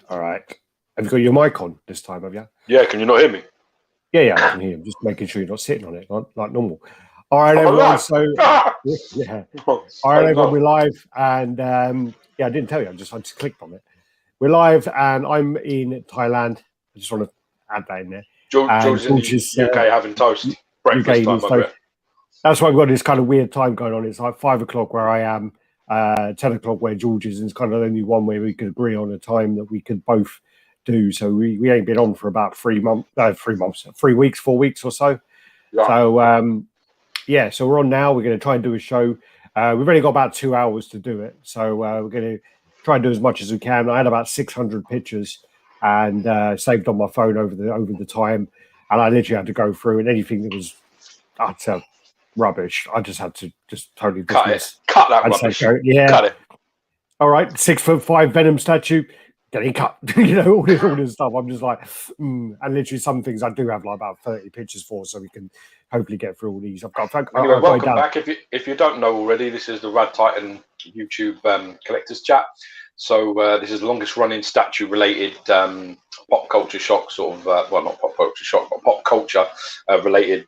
All right. Have you got your mic on this time, have you? Yeah, can you not hear me? Yeah, I can hear you. Just making sure you're not sitting on it like normal. All right, everyone. So, yeah. All right, everyone, we're live. And yeah, I didn't tell you. I just clicked on it. We're live, and I'm in Thailand. I just want to add that in there. George's in the UK having toast. Breakfast time, I bet. That's why I've got this kind of weird time going on. It's like 5 o'clock where I am, 10 o'clock where George is, and it's kind of only one way we could agree on a time that we could both do. So we ain't been on for about 3 weeks, 4 weeks or so. Yeah. So yeah, so we're on now. We're going to try and do a show. We've only got about 2 hours to do it, so we're going to try and do as much as we can. I had about 600 pictures and saved on my phone over the time, and I literally had to go through, and anything that was utter rubbish, I just had to totally dismiss. Cut that rubbish. Say, yeah. Cut it. All right, 6'5" Venom statue getting cut. You know, all this stuff. I'm just like, and literally some things I do have like about 30 pictures for, so we can hopefully get through all these. Anyway, welcome back. If you don't know already, this is the RaddTitan YouTube collectors chat. So this is the longest running statue related pop culture shock sort of well, not pop culture shock, but pop culture related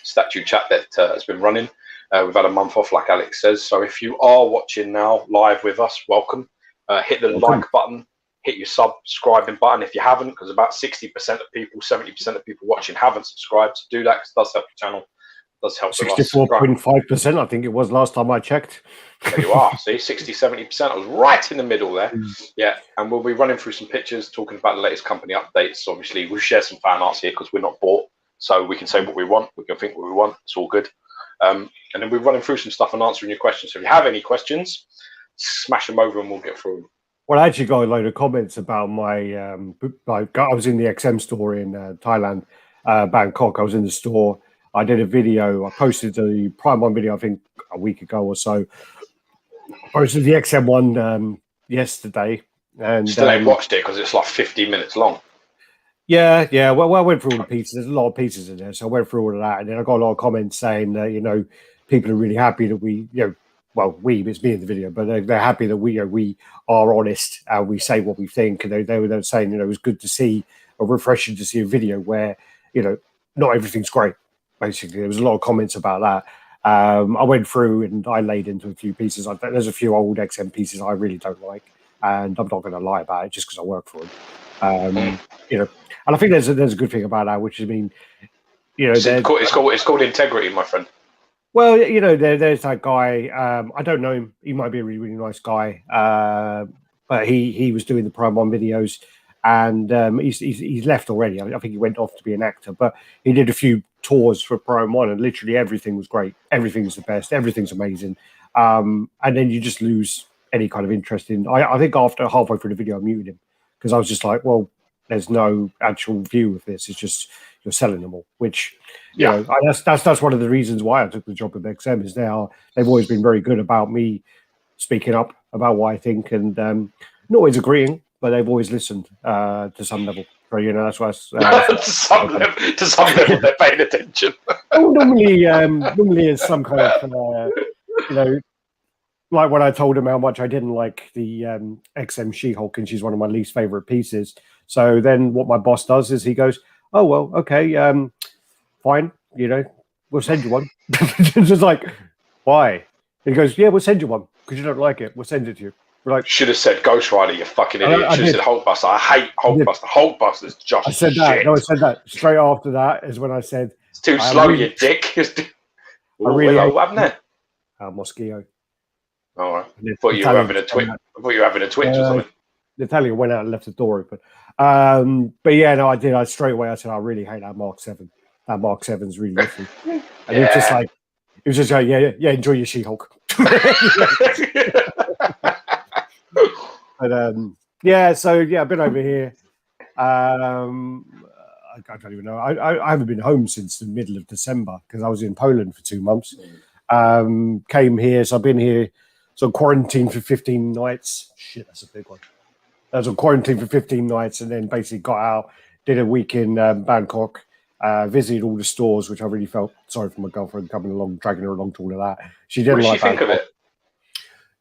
statue chat that has been running. We've had a month off, like Alex says. So if you are watching now live with us, welcome. Hit the like button, hit your subscribing button if you haven't, because about 60% of people, 70% of people watching haven't subscribed. So do that, because it does help the channel. It does help 64.5%, I think it was last time I checked. There you are. See, 60-70%. I was right in the middle there. Yeah, and we'll be running through some pictures, talking about the latest company updates. Obviously, we'll share some fan arts here because we're not bought, so we can say what we want. We can think what we want. It's all good. And then we're running through some stuff and answering your questions. So if you have any questions, smash them over and we'll get through them. Well, I actually got a load of comments about my I was in the XM store in Thailand, Bangkok. I was in the store. I did a video. I posted the Prime One video, I think, a week ago or so. I posted the XM one yesterday. And still ain't watched it because it's like 15 minutes long. Yeah. Well, I went through all the pieces. There's a lot of pieces in there, so I went through all of that, and then I got a lot of comments saying that, you know, people are really happy that we, you know, well, it's me in the video, but they're happy that we are honest and we say what we think. And they were saying, you know, it was good to see, or refreshing to see a video where, you know, not everything's great. Basically, there was a lot of comments about that. I went through and I laid into a few pieces. There's a few old XM pieces I really don't like, and I'm not going to lie about it just because I work for them. You know, and I think there's a good thing about that, which is, I mean, you know, it's called integrity, my friend. Well, you know, there's that guy. I don't know him. He might be a really, really nice guy. But he was doing the Prime One videos, and he's left already. I think he went off to be an actor, but he did a few tours for Prime One, and literally everything was great. Everything's the best. Everything's amazing. And then you just lose any kind of interest in. I think after halfway through the video, I muted him because I was just like, well, there's no actual view of this. It's just you're selling them all, which, you know, that's one of the reasons why I took the job at XM, is they've always been very good about me speaking up about what I think, and not always agreeing, but they've always listened to some level. So, you know, that's why to some level they're paying attention. Well, normally it's some kind of you know, like when I told him how much I didn't like the XM She-Hulk, and she's one of my least favorite pieces. So then what my boss does is he goes, oh, well, okay, fine, you know, we'll send you one. It's just like, why? And he goes, yeah, we'll send you one because you don't like it. We'll send it to you. We're like, should have said Ghost Rider, you fucking idiot. Should have said Hulkbuster. I hate Hulkbuster. Hulkbuster's just I said shit. that. No, I said that. Straight after that is when I said, it's too slow, you dick. What happened there? Mosquito. All right. I thought you were having a twitch. Or something. Natalia went out and left the door open. But yeah, no, I did. I straight away I said I really hate that Mark 7. That Mark 7's really iffy. And it was just like, yeah, enjoy your She-Hulk. But yeah, so yeah, I've been over here. I don't even know. I haven't been home since the middle of December because I was in Poland for 2 months. Came here, so I've been here. So quarantined for 15 nights. Shit, that's a big one. I was on quarantine for 15 nights, and then basically got out, did a week in Bangkok, visited all the stores, which I really felt sorry for my girlfriend coming along, dragging her along to all of that. She didn't like Bangkok. What did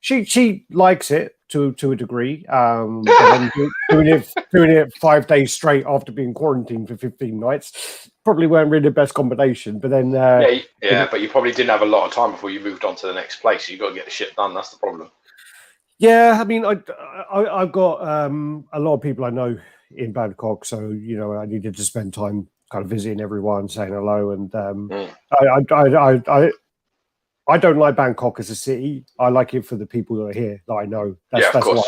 she think of it? She likes it to a degree. But then doing it 5 days straight after being quarantined for 15 nights probably weren't really the best combination. But then but you probably didn't have a lot of time before you moved on to the next place. You got to get the shit done. That's the problem. Yeah, I mean, I've got a lot of people I know in Bangkok, so you know, I needed to spend time kind of visiting everyone, saying hello, and I don't like Bangkok as a city. I like it for the people that are here that I know. That's why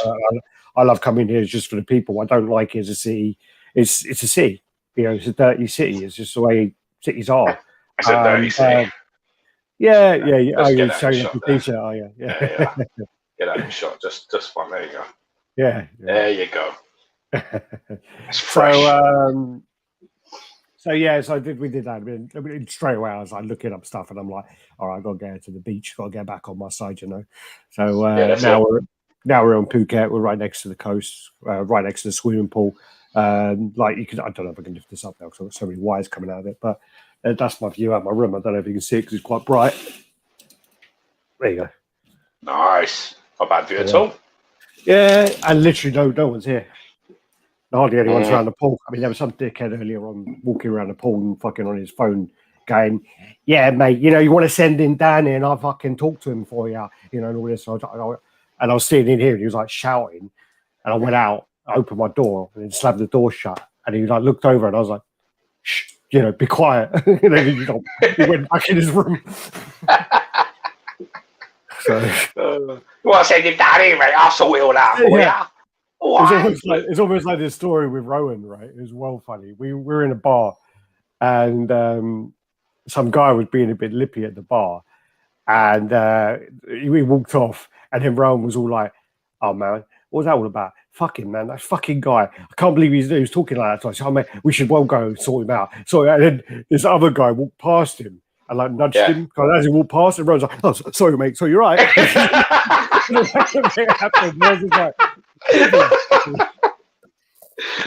I love coming here, just for the people. I don't like it as a city. It's a city, you know. It's a dirty city. It's just the way cities are. It's a dirty city. Yeah. Oh, you're showing up the t-shirt. Oh, yeah. Get out of shot. Just one. There you go. Yeah. There you go. It's fresh. So we did that. I mean, straight away, I was like looking up stuff, and I'm like, all right, I got to go to the beach, got to get back on my side, you know. So now we're on Phuket. We're right next to the coast, right next to the swimming pool. Like you could, I don't know if I can lift this up now because I've got so many wires coming out of it, but that's my view out my room. I don't know if you can see it because it's quite bright. There you go. Nice. Not bad view at all. Yeah, and literally no one's here. Hardly anyone's around the pool. I mean, there was some dickhead earlier on walking around the pool and fucking on his phone going, yeah, mate, you know, you want to send him down here and I'll fucking talk to him for you, you know, and all this. And I was sitting in here and he was like shouting. And I went out, I opened my door and then slammed the door shut. And he like looked over and I was like, shh, you know, be quiet. You know, he went back in his room. So, you want to send him down here, mate? I'll sort it all out for you. It's almost like this story with Rowan, right? It was well funny. We were in a bar and some guy was being a bit lippy at the bar and we walked off and then Rowan was all like, oh man, what was that all about? Fucking man, that fucking guy. I can't believe he was talking like that. So I said, oh man, we should well go and sort him out. So and then this other guy walked past him and like nudged him because as he walked past, everyone's like, oh, sorry mate, so you're right.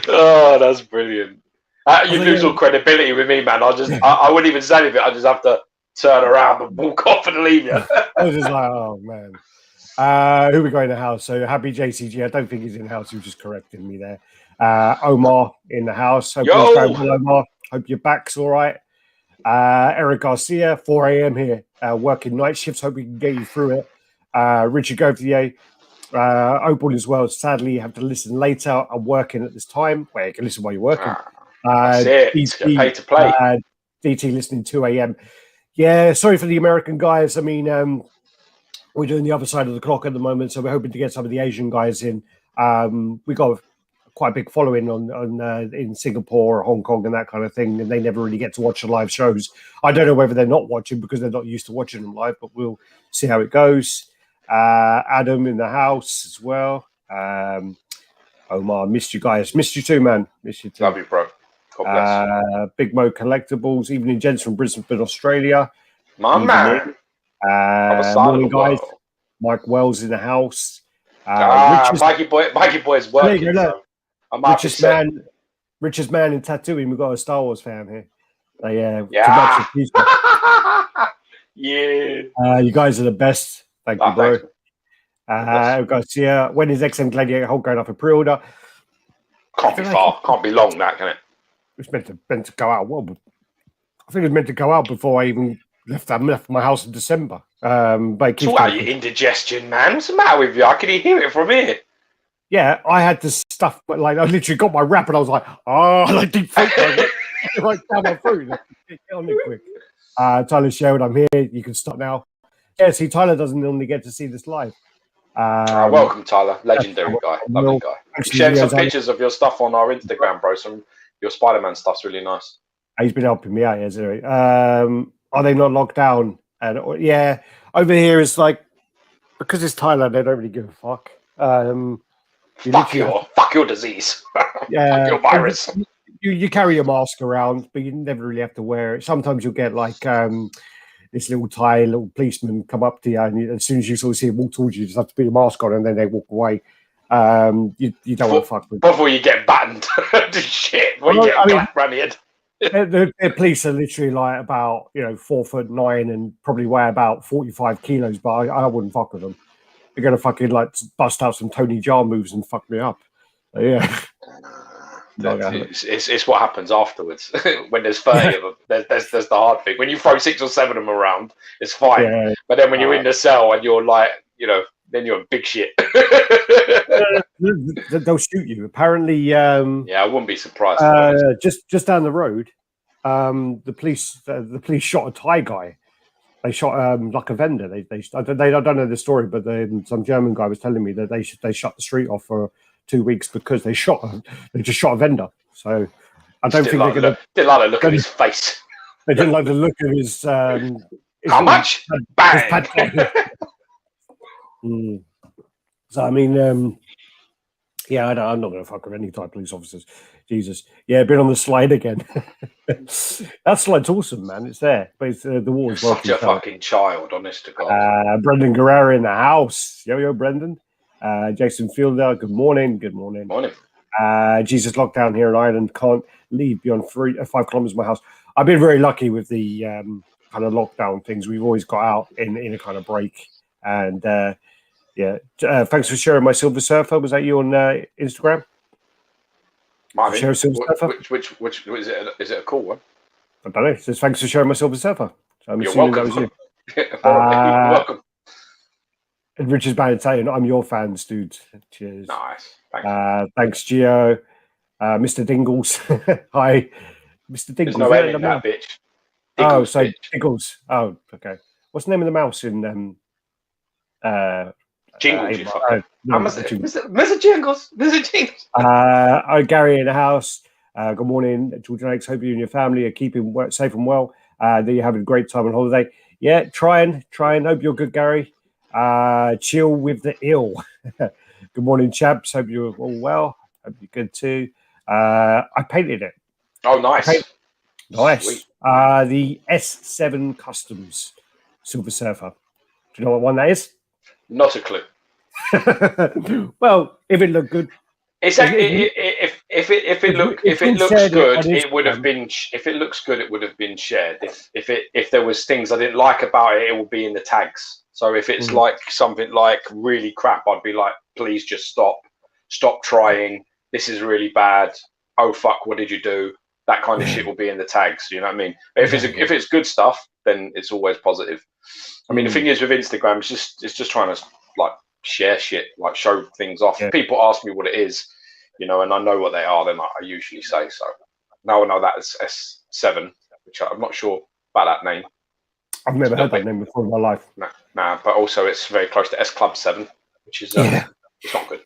Oh, that's brilliant. You lose all credibility with me, man. I wouldn't even say anything. I just have to turn around and walk off and leave you. I was just like, oh man. Who we got in the house? So happy JCG. I don't think he's in the house. He was just correcting me there. Omar in the house. Hope you're going well, Omar. Hope your back's all right. Eric Garcia, 4 a.m. here, working night shifts. Hope we can get you through it. Richard Gauthier, Opal as well. Sadly, you have to listen later. I'm working at this time. Well, you can listen while you're working. That's it. DT, get paid to play. DT listening 2 a.m. Yeah, sorry for the American guys. I mean, we're doing the other side of the clock at the moment, so we're hoping to get some of the Asian guys in. We got quite a big following on in Singapore or Hong Kong and that kind of thing, and they never really get to watch the live shows. I don't know whether they're not watching because they're not used to watching them live, but we'll see how it goes. Adam in the house as well. Omar, missed you guys. Missed you too, man. Missed you too. Love you, bro. God bless. Big Mo Collectibles, Evening Gents from Brisbane, Australia. My man. Morning, guys. Mike Wells in the house. Mikey Boy's working. So richest man in tattooing. We've got a Star Wars fan here. You guys are the best. Thank you, bro. Garcia, when is XM Gladiator Hulk going up for pre-order? Can't be far. Can't be long, that, can it? It's meant to go out. Well, I think it was meant to go out before I even left my house in December. But so what, you indigestion, man? What's the matter with you? I can hear it from here. Yeah, I had to stuff, like I literally got my wrap and I was like, like deep throat, right down my throat. Get on it quick. Tyler Sherwood, I'm here. You can stop now. Yeah, see, Tyler doesn't normally get to see this live. Welcome, Tyler. Legendary guy. Lovely guy. You shared some pictures of your stuff on our Instagram, bro. Your Spider-Man stuff's really nice. He's been helping me out, yeah. Are they not locked down? And yeah, over here it's like, because it's Thailand, they don't really give a fuck. Fuck your disease. Yeah, fuck your virus. You carry a mask around, but you never really have to wear it. Sometimes you'll get like this little policeman come up to you, and as soon as you sort of see him walk towards you, you just have to put your mask on, and then they walk away. You don't want to fuck with before you get banned. Shit, when you get black-branded. The police are literally like about 4'9" and probably weigh about 45 kilos, but I wouldn't fuck with them you're gonna fucking like bust out some Tony Jaa moves and fuck me up. So, yeah. It's what happens afterwards when there's 30 of them. There's the hard thing. When you throw 6 or 7 of them around, it's fine. Yeah. But then when you're in the cell and you're like, then you're in big shit. They'll shoot you. Apparently, yeah, I wouldn't be surprised. Just down the road, the police shot a Thai guy. They shot like a vendor. They I don't know the story, but some German guy was telling me that they shut the street off for 2 weeks because they just shot a vendor. So I don't think they're gonna. Didn't like the look of his face. They didn't like the look of his. How much? Bang. So I mean, yeah, I'm not going to fuck with any Thai police officers. Jesus, yeah, been on the slide again. That slide's awesome, man. It's there, but it's, the water's such a fucking child, honest to God. Brendan Guerrero in the house. Yo, Brendan. Jason Fielder. Good morning. Good morning. Morning. Jesus, lockdown here in Ireland. Can't leave beyond 5 kilometers of my house. I've been very lucky with the kind of lockdown things. We've always got out in a kind of break. And yeah, thanks for sharing my Silver Surfer. Was that you on Instagram? Share Silver Surfer. Which is it? Is it a cool one? I don't know. It says thanks for sharing my Silver Surfer. So I'm You're assuming welcome. That was you. You're welcome. And Richard's bad saying, I'm your fans, dude. Cheers. Nice. Thanks. Thanks, Gio. Mr. Dingles. Hi, Mr. Dingles. There's no end in that bitch. Dingles, so Dingles. Oh, okay. What's the name of the mouse in Jingles? Mr. Jingles. Mr. Jingles. Gary in the house. Good morning, George and Alex. Hope you and your family are keeping safe and well. That you're having a great time on holiday. Yeah, trying. Hope you're good, Gary. Chill with the ill. Good morning, chaps. Hope you're all well. Hope you're good too. I painted it. Oh, nice. Nice. Sweet. The S7 Customs Silver Surfer. Do you know what one that is? Not a clue. Well, if it looked good, if it looks good, it would have been. If it looks good, it would have been shared. If there was things I didn't like about it, it would be in the tags. So if it's like something like really crap, I'd be like, please just stop trying. This is really bad. Oh fuck, what did you do? That kind of shit will be in the tags. You know what I mean? But if it's good stuff, then it's always positive. I mean, the thing is with Instagram, it's just trying to like share shit, like show things off. Yeah. People ask me what it is, and I know what they are. Then I usually say so. Now I know that is S7, which I'm not sure about that name. I've never heard that name before in my life. Nah, but also it's very close to S Club 7, which is it's not good.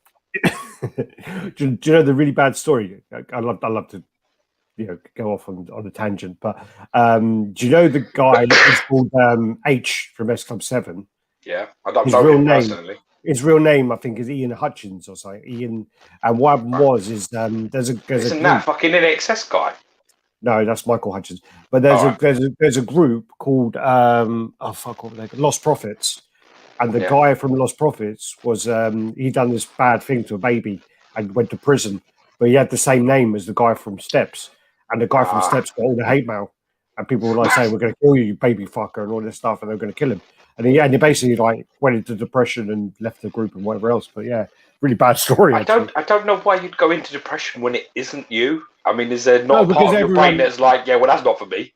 Do you know the really bad story? I love to go off on a tangent, but do you know the guy that is called H from S Club 7? Yeah, I don't know him personally. His real name, I think, is Ian Hutchins or something. Ian, and what happened is isn't that fucking NXS guy? No, that's Michael Hutchins. But there's a group called Lost Prophets, and the guy from Lost Prophets was he done this bad thing to a baby and went to prison, but he had the same name as the guy from Steps, and the guy from Steps got all the hate mail, and people were like saying, "We're going to kill you, you baby fucker," and all this stuff, and they're going to kill him. And he basically like went into depression and left the group and whatever else. But yeah, really bad story. I don't know why you'd go into depression when it isn't you. I mean, is there not a part of your brain that's like, yeah, well, that's not for me?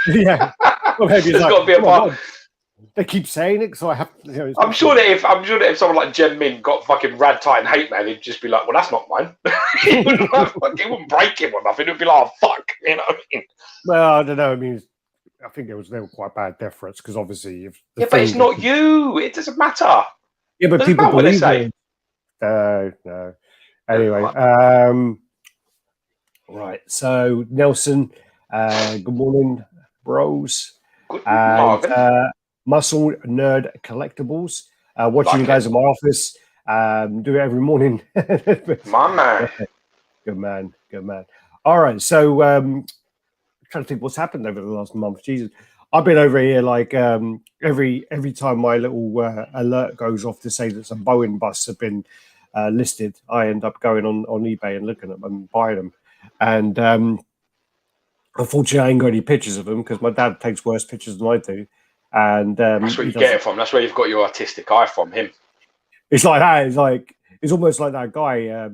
Yeah, well, maybe there's got to be a part. They keep saying it, so I have. I'm sure that if someone like Jen Min got fucking RaddTitan hate mail, he'd just be like, well, that's not mine. It wouldn't break him or nothing. It'd be like, oh, fuck, you know what I mean? Well, I don't know. I mean, I think they were quite bad death threats because obviously, but it's not you. It doesn't matter. Yeah, but people believe it. No. Anyway, right. So Nelson, good morning, bros. Good morning. Muscle Nerd Collectibles. Watching you guys in my office. Do it every morning. My man. Good man. All right. So trying to think what's happened over the last month. Jesus, I've been over here like every time my little alert goes off to say that some Boeing busts have been listed, I end up going on eBay and looking at them and buying them. And unfortunately, I ain't got any pictures of them because my dad takes worse pictures than I do. And that's where you get it from. That's where you've got your artistic eye from him. It's like that. It's almost like that guy,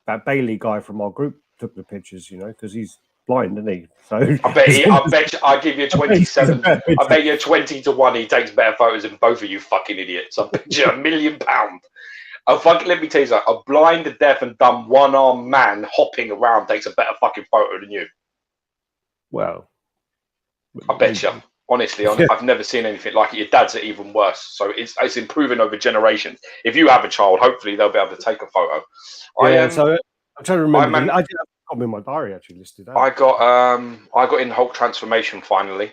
that Bailey guy from our group took the pictures, because he's blind, isn't he? So I give you 27. I bet you 20 to 1 he takes better photos than both of you fucking idiots. I bet you £1 million. Let me tell you something. A blind, deaf, and dumb one-armed man hopping around takes a better fucking photo than you. Well, I bet you. Honestly, I've never seen anything like it. Your dad's are even worse. So it's improving over generations. If you have a child, hopefully they'll be able to take a photo. So I'm trying to remember. I did have a copy in my diary actually listed out. I got in Hulk transformation finally.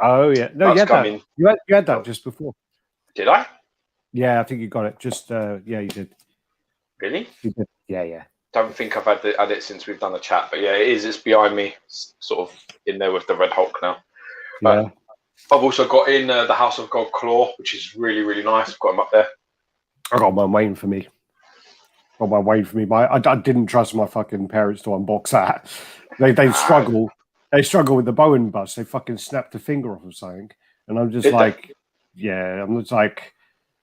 Oh yeah, no, you had that. You had that just before. Did I? Yeah, I think you got it. Just yeah, you did. Really? You did. Yeah. Don't think I've had it since we've done the chat, but yeah, it is. It's behind me, sort of in there with the Red Hulk now. Yeah. I've also got in the House of God Claw, which is really, really nice. I've got him up there. I got one waiting for me. I didn't trust my fucking parents to unbox that. They struggle. They struggle with the Bowen bus. They fucking snapped a finger off of something, and I'm just I'm just like,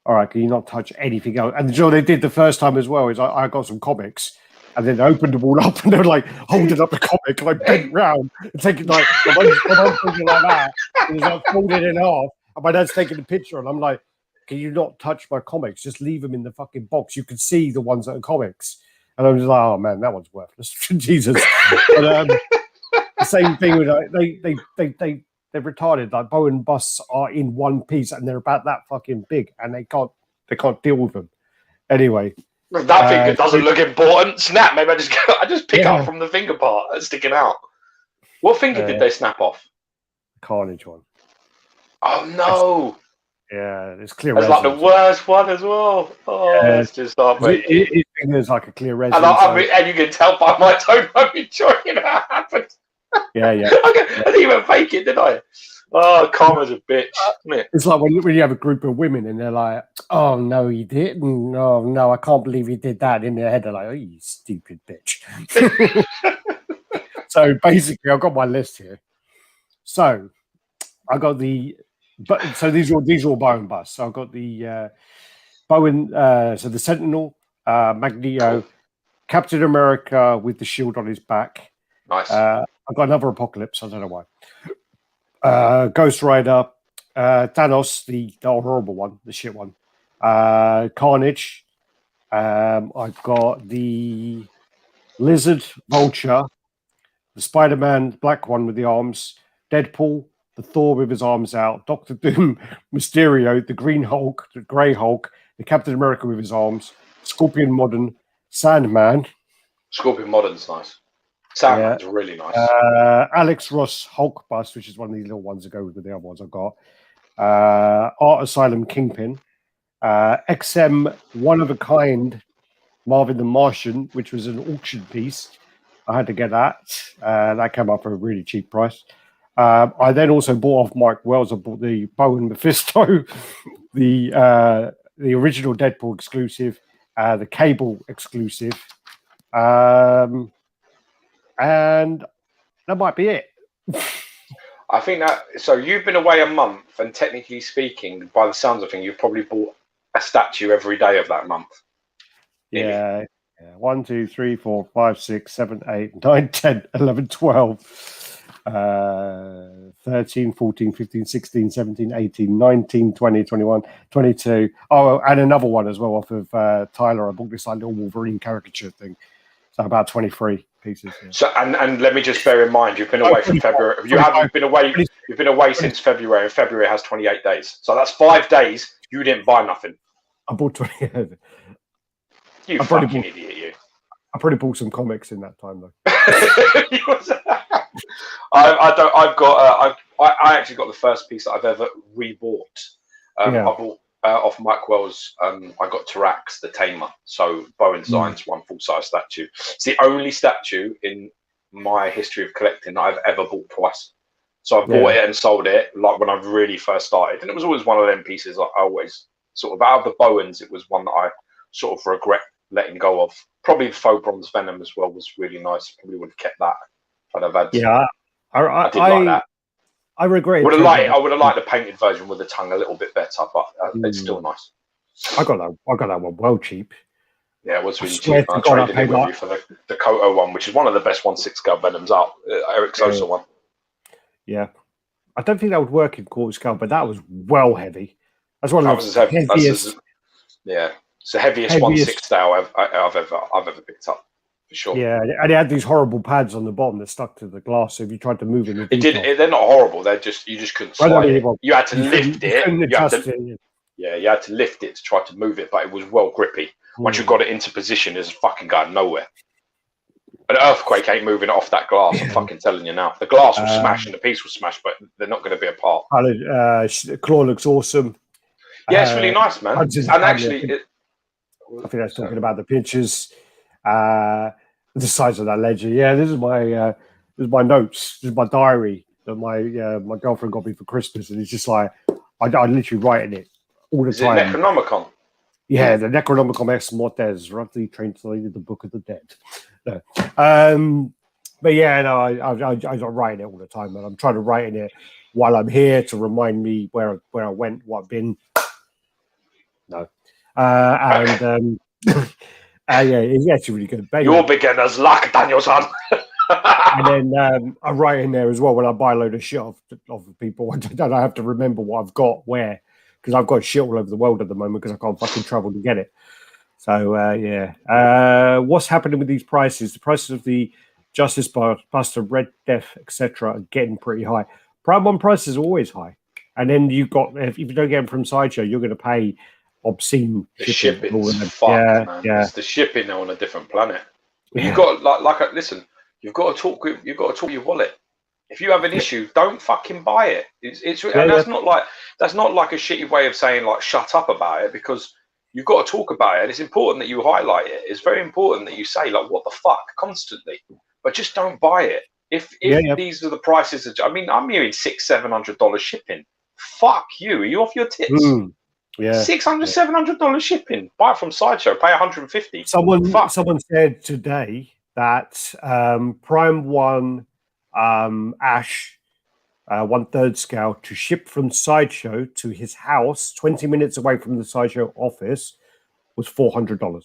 all right, can you not touch anything else? And they did the first time as well. Is I got some comics. And then they opened them all up, and they were like holding up the comic, and I bent round and taking like one thinking like that. It was like folded in half, and my dad's taking a picture, and I'm like, "Can you not touch my comics? Just leave them in the fucking box. You can see the ones that are comics." And I'm just like, "Oh man, that one's worthless." Jesus. But, the same thing with they're retarded. Like Bowen busts are in one piece, and they're about that fucking big, and they can't deal with them. Anyway. That finger doesn't look important. Snap. Maybe I just pick up from the finger part that's sticking out. What finger did they snap off? Carnage one. Oh no! It's clear. It's like the worst one as well. Oh, let's just start. His finger's like a clear resin. And you can tell by my tone I'm enjoying how it happened. Yeah. I didn't even fake it, did I? Oh, karma's a bitch, isn't it? It's like when you have a group of women and they're like, "Oh no, you didn't. Oh no, I can't believe you did that." In their head, they're like, "Oh, you stupid bitch." So basically, I've got my list here. So I got so these are all Bowen busts. So I've got the Bowen, so the Sentinel, Magneto, Captain America with the shield on his back. Nice. I've got another Apocalypse. I don't know why. Ghost Rider, Thanos, the horrible one, the shit one. Carnage. I've got the Lizard, Vulture, the Spider-Man black one with the arms, Deadpool, the Thor with his arms out, Doctor Doom, Mysterio, the Green Hulk, the Grey Hulk, the Captain America with his arms, Scorpion Modern, Sandman. Scorpion Modern's nice. Sandman's really nice. Alex Ross Hulk bust, which is one of these little ones that go with the other ones I've got. Art Asylum Kingpin. XM One of a Kind Marvin the Martian, which was an auction piece. I had to get that. That came up for a really cheap price. I then also bought off Mike Wells. I bought the Bowen Mephisto, the original Deadpool exclusive, the Cable exclusive. And that might be it. I think that. So you've been away a month, and technically speaking, by the sounds of things, you've probably bought a statue every day of that month. Yeah. 1, 2, 3, 4, 5, 6, 7, 8, 9, 10, 11, 12, 13, 14, 15, 16, 17, 18, 19, 20, 21, 22. Oh, and another one as well off of Tyler. I bought this like little Wolverine caricature thing. So about 23 pieces. Yeah. So and let me just bear in mind, you've been away from February. You haven't been away. You've been away since February, and February has 28 days. So that's 5 days. You didn't buy nothing. I bought 20. You fucking idiot, you. I probably bought some comics in that time though. I actually got the first piece that I've ever rebought. I bought off Mike Wells. I got Tarax, the Tamer. So Bowen Zion's one full-size statue. It's the only statue in my history of collecting that I've ever bought twice. So I bought it and sold it like when I really first started, and it was always one of them pieces I always sort of, out of the Bowens, it was one that I sort of regret letting go of. Probably the faux bronze Venom as well was really nice. Probably would have kept that if I'd have had. Yeah, I did like that. I regret. I would have liked the painted version with the tongue a little bit better, but it's still nice. I got that one well cheap. Yeah, it was really cheap. I traded it with you for the Koto one, which is one of the best 1/6 scale Venoms out. Eric Sosa one. Yeah. I don't think that would work in quarter scale, but that was well heavy. That's one of the heaviest. It's the heaviest 1/6 scale I've ever picked up, for sure. Yeah, and it had these horrible pads on the bottom that stuck to the glass. So if you tried to move it, they're not horrible. They're just you just couldn't slide it. You had to lift it. You had to lift it to try to move it, but it was well grippy. Once you got it into position, it's fucking going nowhere. An earthquake ain't moving it off that glass. I'm fucking telling you now. The glass will smash and the piece will smash, but they're not going to be apart. Claw looks awesome. Yeah, it's really nice, man. And actually, I think that's talking about the pictures, the size of that ledger. Yeah, this is my notes. This is my diary that my girlfriend got me for Christmas, and it's just like I literally write in it all the time. Is it Necronomicon? Yeah, the Necronomicon Ex Mortes, roughly translated the Book of the Dead. No. But yeah, no, I write in it all the time, and I'm trying to write in it while I'm here to remind me where I went, what I've been. No. Yeah, it's actually really good. But your beginner's luck, Daniel-san. And then I write in there as well when I buy a load of shit off people. I don't have to remember what I've got where, because I've got shit all over the world at the moment because I can't fucking travel to get it. So yeah, what's happening with these prices? The prices of the Justice Buster, Red Death, etc. are getting pretty high. Prime 1 prices are always high, and then you got if you don't get them from Sideshow, you're going to pay obscene shipping. It's the shipping on a different planet. Yeah. You've got listen. You've got to talk with your wallet. If you have an issue, don't fucking buy it. That's not like a shitty way of saying like shut up about it, because you've got to talk about it. It's important that you highlight it. It's very important that you say like what the fuck constantly, but just don't buy it. If these are the prices, I'm hearing $600-700 shipping. Fuck you. Are you off your tits? Yeah, $600-700 shipping. Buy it from Sideshow. Pay $150. Someone said today that Prime 1 Ash 1/3 scale to ship from Sideshow to his house 20 minutes away from the Sideshow office was $400.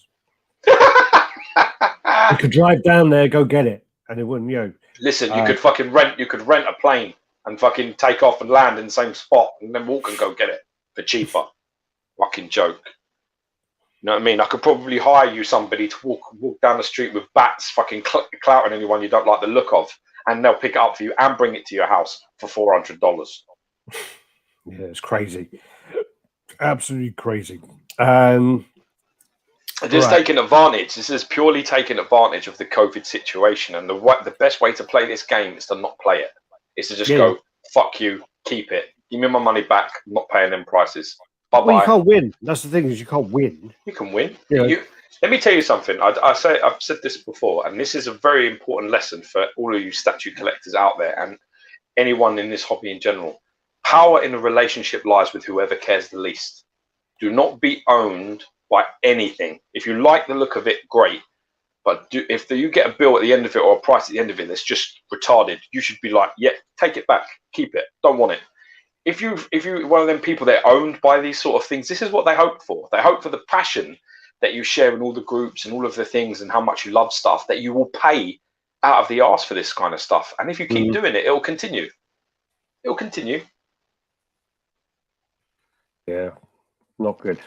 You could drive down there, go get it, and it wouldn't, Listen, you could fucking rent a plane and fucking take off and land in the same spot and then walk and go get it for cheaper. Fucking joke. You know what I mean? I could probably hire you somebody to walk down the street with bats fucking clouting anyone you don't like the look of, and they'll pick it up for you and bring it to your house for $400. Yeah, it's crazy. Absolutely crazy. Just taking advantage. This is purely taking advantage of the COVID situation, and the best way to play this game is to not play it. It's to just go, fuck you, keep it. Give me my money back. I'm not paying them prices. Bye-bye. Well, you can't win. That's the thing, is you can't win. You can win. Yeah. Let me tell you something. I've said this before, and this is a very important lesson for all of you statue collectors out there and anyone in this hobby in general. Power in a relationship lies with whoever cares the least. Do not be owned by anything. If you like the look of it, great. But if you get a bill at the end of it or a price at the end of it that's just retarded, you should be like, yeah, take it back, keep it, don't want it. If you're one of them people that are owned by these sort of things, this is what they hope for. They hope for the passion that you share in all the groups and all of the things and how much you love stuff, that you will pay out of the arse for this kind of stuff. And if you keep doing it, it'll continue. It'll continue. Yeah, not good.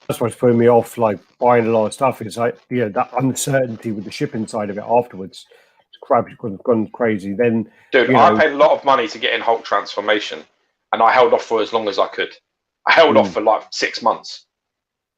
That's what's putting me off, like buying a lot of stuff. It's like, that uncertainty with the shipping side of it afterwards. It's crap, it's gone crazy. Then, dude, I paid a lot of money to get in Hulk transformation, and I held off for as long as I could. I held off for like 6 months.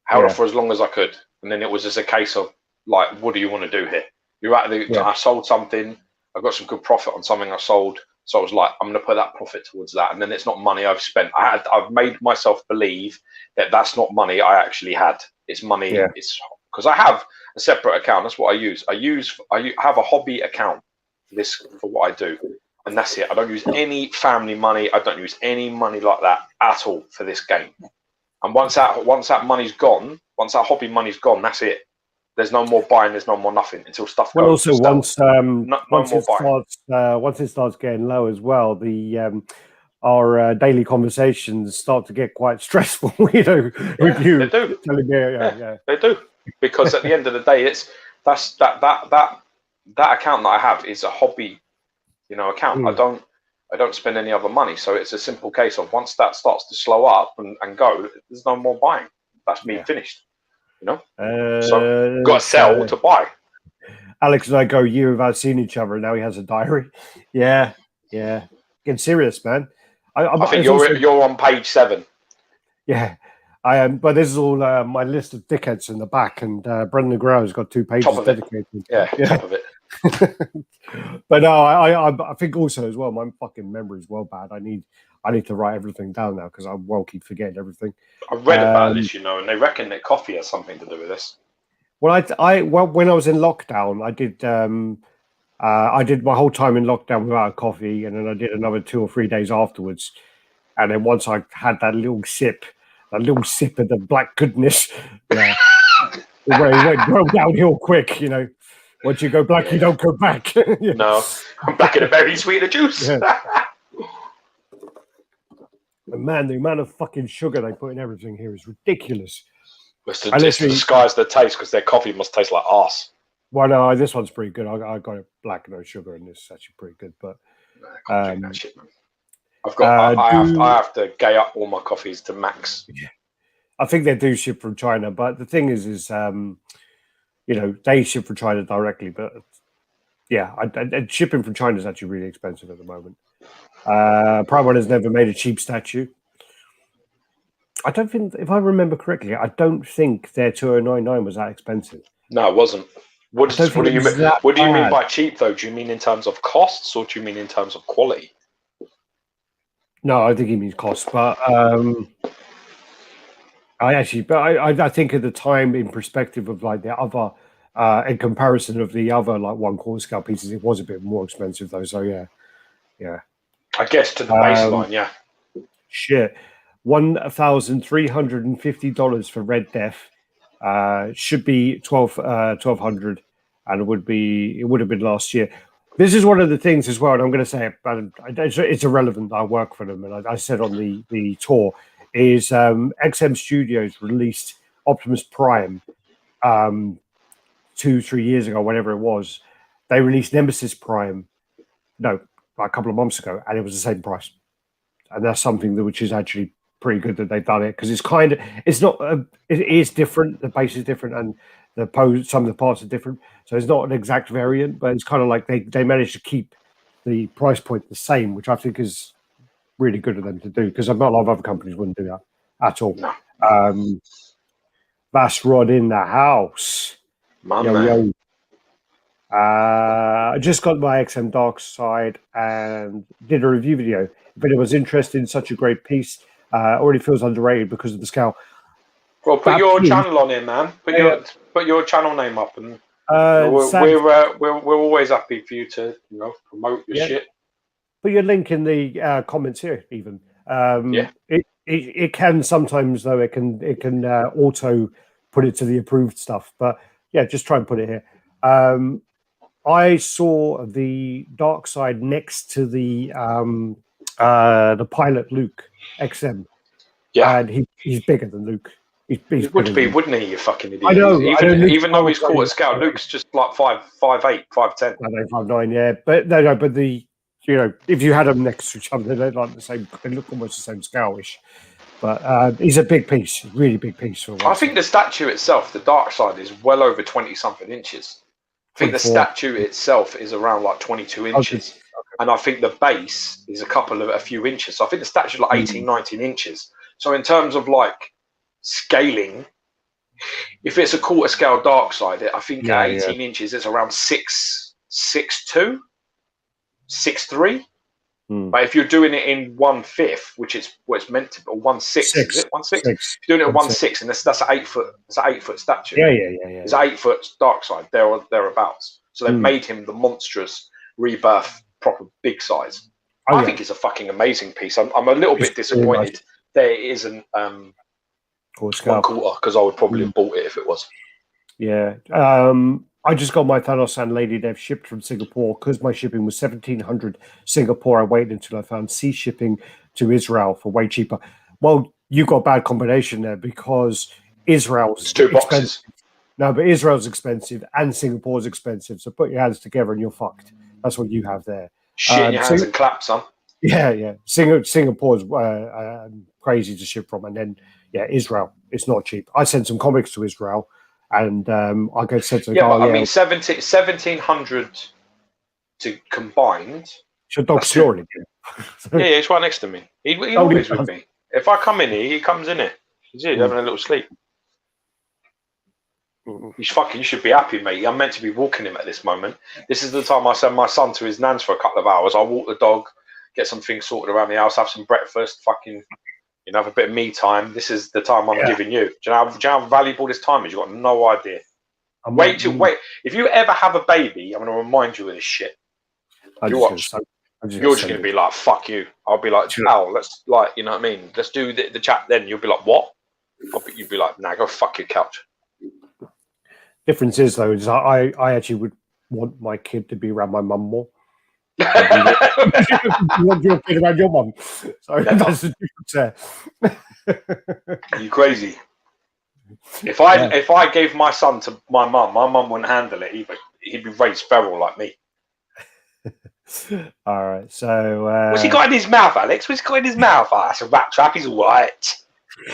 Held off for as long as I could, and then it was just a case of like, what do you want to do here? You're at I sold something. I got some good profit on something I sold. So I was like, I'm going to put that profit towards that. And then it's not money I've spent. I've made myself believe that that's not money I actually had. It's money. Yeah. It's because I have a separate account. That's what I use. I have a hobby account for what I do. And that's it. I don't use any family money. I don't use any money like that at all for this game. And once that money's gone, once that hobby money's gone, that's it. There's no more buying. There's no more nothing until stuff goes. Well, also once it starts getting low as well, the our daily conversations start to get quite stressful. You know, with you they do. telling me, yeah, they do, because at the end of the day, that account that I have is a hobby, account. I don't spend any other money, so it's a simple case of once that starts to slow up and go, there's no more buying. That's me finished. So got to sell to buy. Alex and I go a year without seeing each other, and now he has a diary. Yeah. Getting serious, man. I think you're on page 7. Yeah, I am. But this is all my list of dickheads in the back, and Brendan Grower's got 2 pages dedicated. Top of it. But no, I think also as well, my fucking memory is well bad. I need to write everything down now because I will keep forgetting everything. I read about this, and they reckon that coffee has something to do with this. Well, when I was in lockdown, I did my whole time in lockdown without a coffee, and then I did another 2 or 3 days afterwards. And then once I had that little sip of the black goodness, it went downhill quick. Once you go black, you don't go back. No, I'm back in a very sweet juice. Yeah. But man, the amount of fucking sugar they put in everything here is ridiculous. It's to disguise the taste, because their coffee must taste like arse. Well, no, this one's pretty good. I got it black, no sugar, and this is actually pretty good. But I can't drink that shit, man. I have to gay up all my coffees to max. Yeah. I think they do ship from China, but the thing is they ship from China directly. But yeah, shipping from China is actually really expensive at the moment. Prime One has never made a cheap statue. I don't think, if I remember correctly, I don't think their 2099 was that expensive. No, it wasn't. What do you mean by cheap, though? Do you mean in terms of costs, or do you mean in terms of quality? No, I think he means cost. But I think at the time, in perspective of like the other, in comparison of the other like 1/4 scale pieces, it was a bit more expensive though. So yeah. I guess to the baseline, yeah. Shit, $1,350 for Red Death. Should be 1,200, and it would have been last year. This is one of the things as well, and I'm going to say it, but it's irrelevant. I work for them, and I said on the tour is XM Studios released Optimus Prime 2-3 years ago, whatever it was. They released Nemesis Prime, like a couple of months ago, and it was the same price. And that's something which is actually pretty good that they've done it, because it is different. The base is different, and some of the parts are different. So it's not an exact variant, but it's kind of like they managed to keep the price point the same, which I think is really good of them to do, because a lot of other companies wouldn't do that at all. No. Bass Rod in the house. Yo. I just got my XM Dark Side and did a review video. If anyone's interested in such a great piece, already feels underrated because of the scale. Well, put your channel on here, man. Put your channel name up, and we're always happy for you to promote your shit. Put your link in the comments here, even. It can sometimes, though, it can auto put it to the approved stuff, but yeah, just try and put it here. I saw the Dark Side next to the Pilot Luke XM. Yeah, and he's bigger than Luke. He would be, wouldn't he? You fucking idiot. I know. Even though he's quarter scale, Luke's just like 5'8", 5'10". 5'9", yeah. But no. But if you had them next to each other, they're like the same. They look almost the same scale-ish. But he's a big piece, really big piece. I think the statue itself, the Dark Side, is well over 20-something inches. I think 24. The statue itself is around like 22 inches. Okay. And I think the base is a few inches. So I think the statue is like 18, 19 inches. So in terms of like scaling, if it's a quarter scale Dark Side, I think at 18 inches, it's around 6'2", 6'3". But if you're doing it in 1/5, which is what it's meant to be, or 1/6, is it 1/6? If you're doing it at 1/6, and that's an 8 foot. It's an 8 foot statue. Yeah. It's an 8 foot Dark Side. Thereabouts. So they've made him the monstrous Rebirth, proper big size. I think it's a fucking amazing piece. I'm a little bit disappointed really nice. There isn't 1/4, because I would probably have bought it if it was. Yeah. I just got my Thanos and Lady Death shipped from Singapore because my shipping was 1,700 Singapore. I waited until I found sea shipping to Israel for way cheaper. Well, you got a bad combination there because Israel's It's 2 boxes. expensive. No, but Israel's expensive and Singapore's expensive. So put your hands together and you're fucked. That's what you have there. Shit in your hands and clap, son. Yeah. Singapore's crazy to ship from, and then Israel. It's not cheap. I sent some comics to Israel, and I go said to the guy, but I mean, 1,700 to combined. Your dog's snoring again. Yeah, he's right next to me. He always with me. If I come in here, he comes in here. He's here having a little sleep. You should be happy, mate. I'm meant to be walking him at this moment. This is the time I send my son to his nan's for a couple of hours. I walk the dog, get some things sorted around the house, have some breakfast, have a bit of me time. This is the time I'm giving you. Do you know how valuable this time is? You've got no idea. Wait. If you ever have a baby, I'm going to remind you of this shit. You're just going to be like, fuck you. I'll be like, Al, let's you know what I mean? Let's do the chat then. You'll be like, what? You'll be like, nah, go fuck your couch. Difference is though, is I actually would want my kid to be around my mum more. You want your kid around your mum. So that's the difference there. Are you crazy? If I gave my son to my mum wouldn't handle it either. He'd be raised feral like me. All right, so what's he got in his mouth, Alex? What's he got in his mouth? Oh, that's a rat trap. He's all right.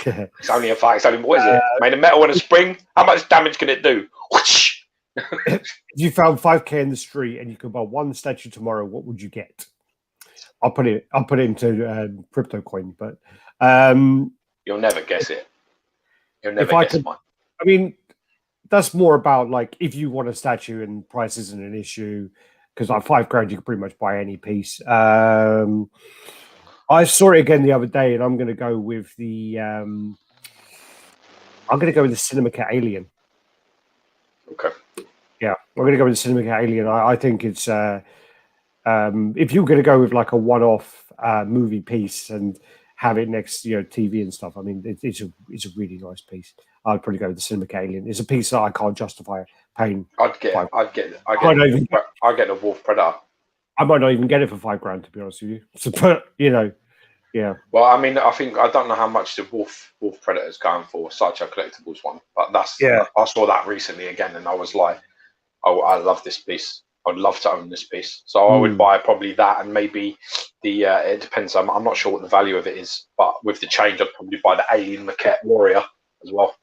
It's only a fight. It's only what is it? Made of metal and a spring. How much damage can it do? If you found 5K in the street and you could buy one statue tomorrow, what would you get? I'll put it into crypto coin, but you'll never guess it. You'll never guess mine. I mean, that's more about like if you want a statue and price isn't an issue, because like $5,000 you can pretty much buy any piece. I saw it again the other day, and I'm going to go with the Cinema Cat Alien. Okay. Yeah, we're going to go with the Cinema Cat Alien. I think it's if you're going to go with like a one-off movie piece and have it next to TV and stuff. I mean, it's a really nice piece. I'd probably go with the Cinema Cat Alien. It's a piece that I can't justify paying. I'd get the Wolf Predator. I might not even get it for $5,000 to be honest with you. So, but yeah. Well, I mean, I don't know how much the Wolf Predator is going for, Sideshow Collectibles one, but I saw that recently again, and I was like, oh, I love this piece. I'd love to own this piece, so I would buy probably that, and maybe the it depends. I'm not sure what the value of it is, but with the change, I'd probably buy the Alien Maquette Warrior as well.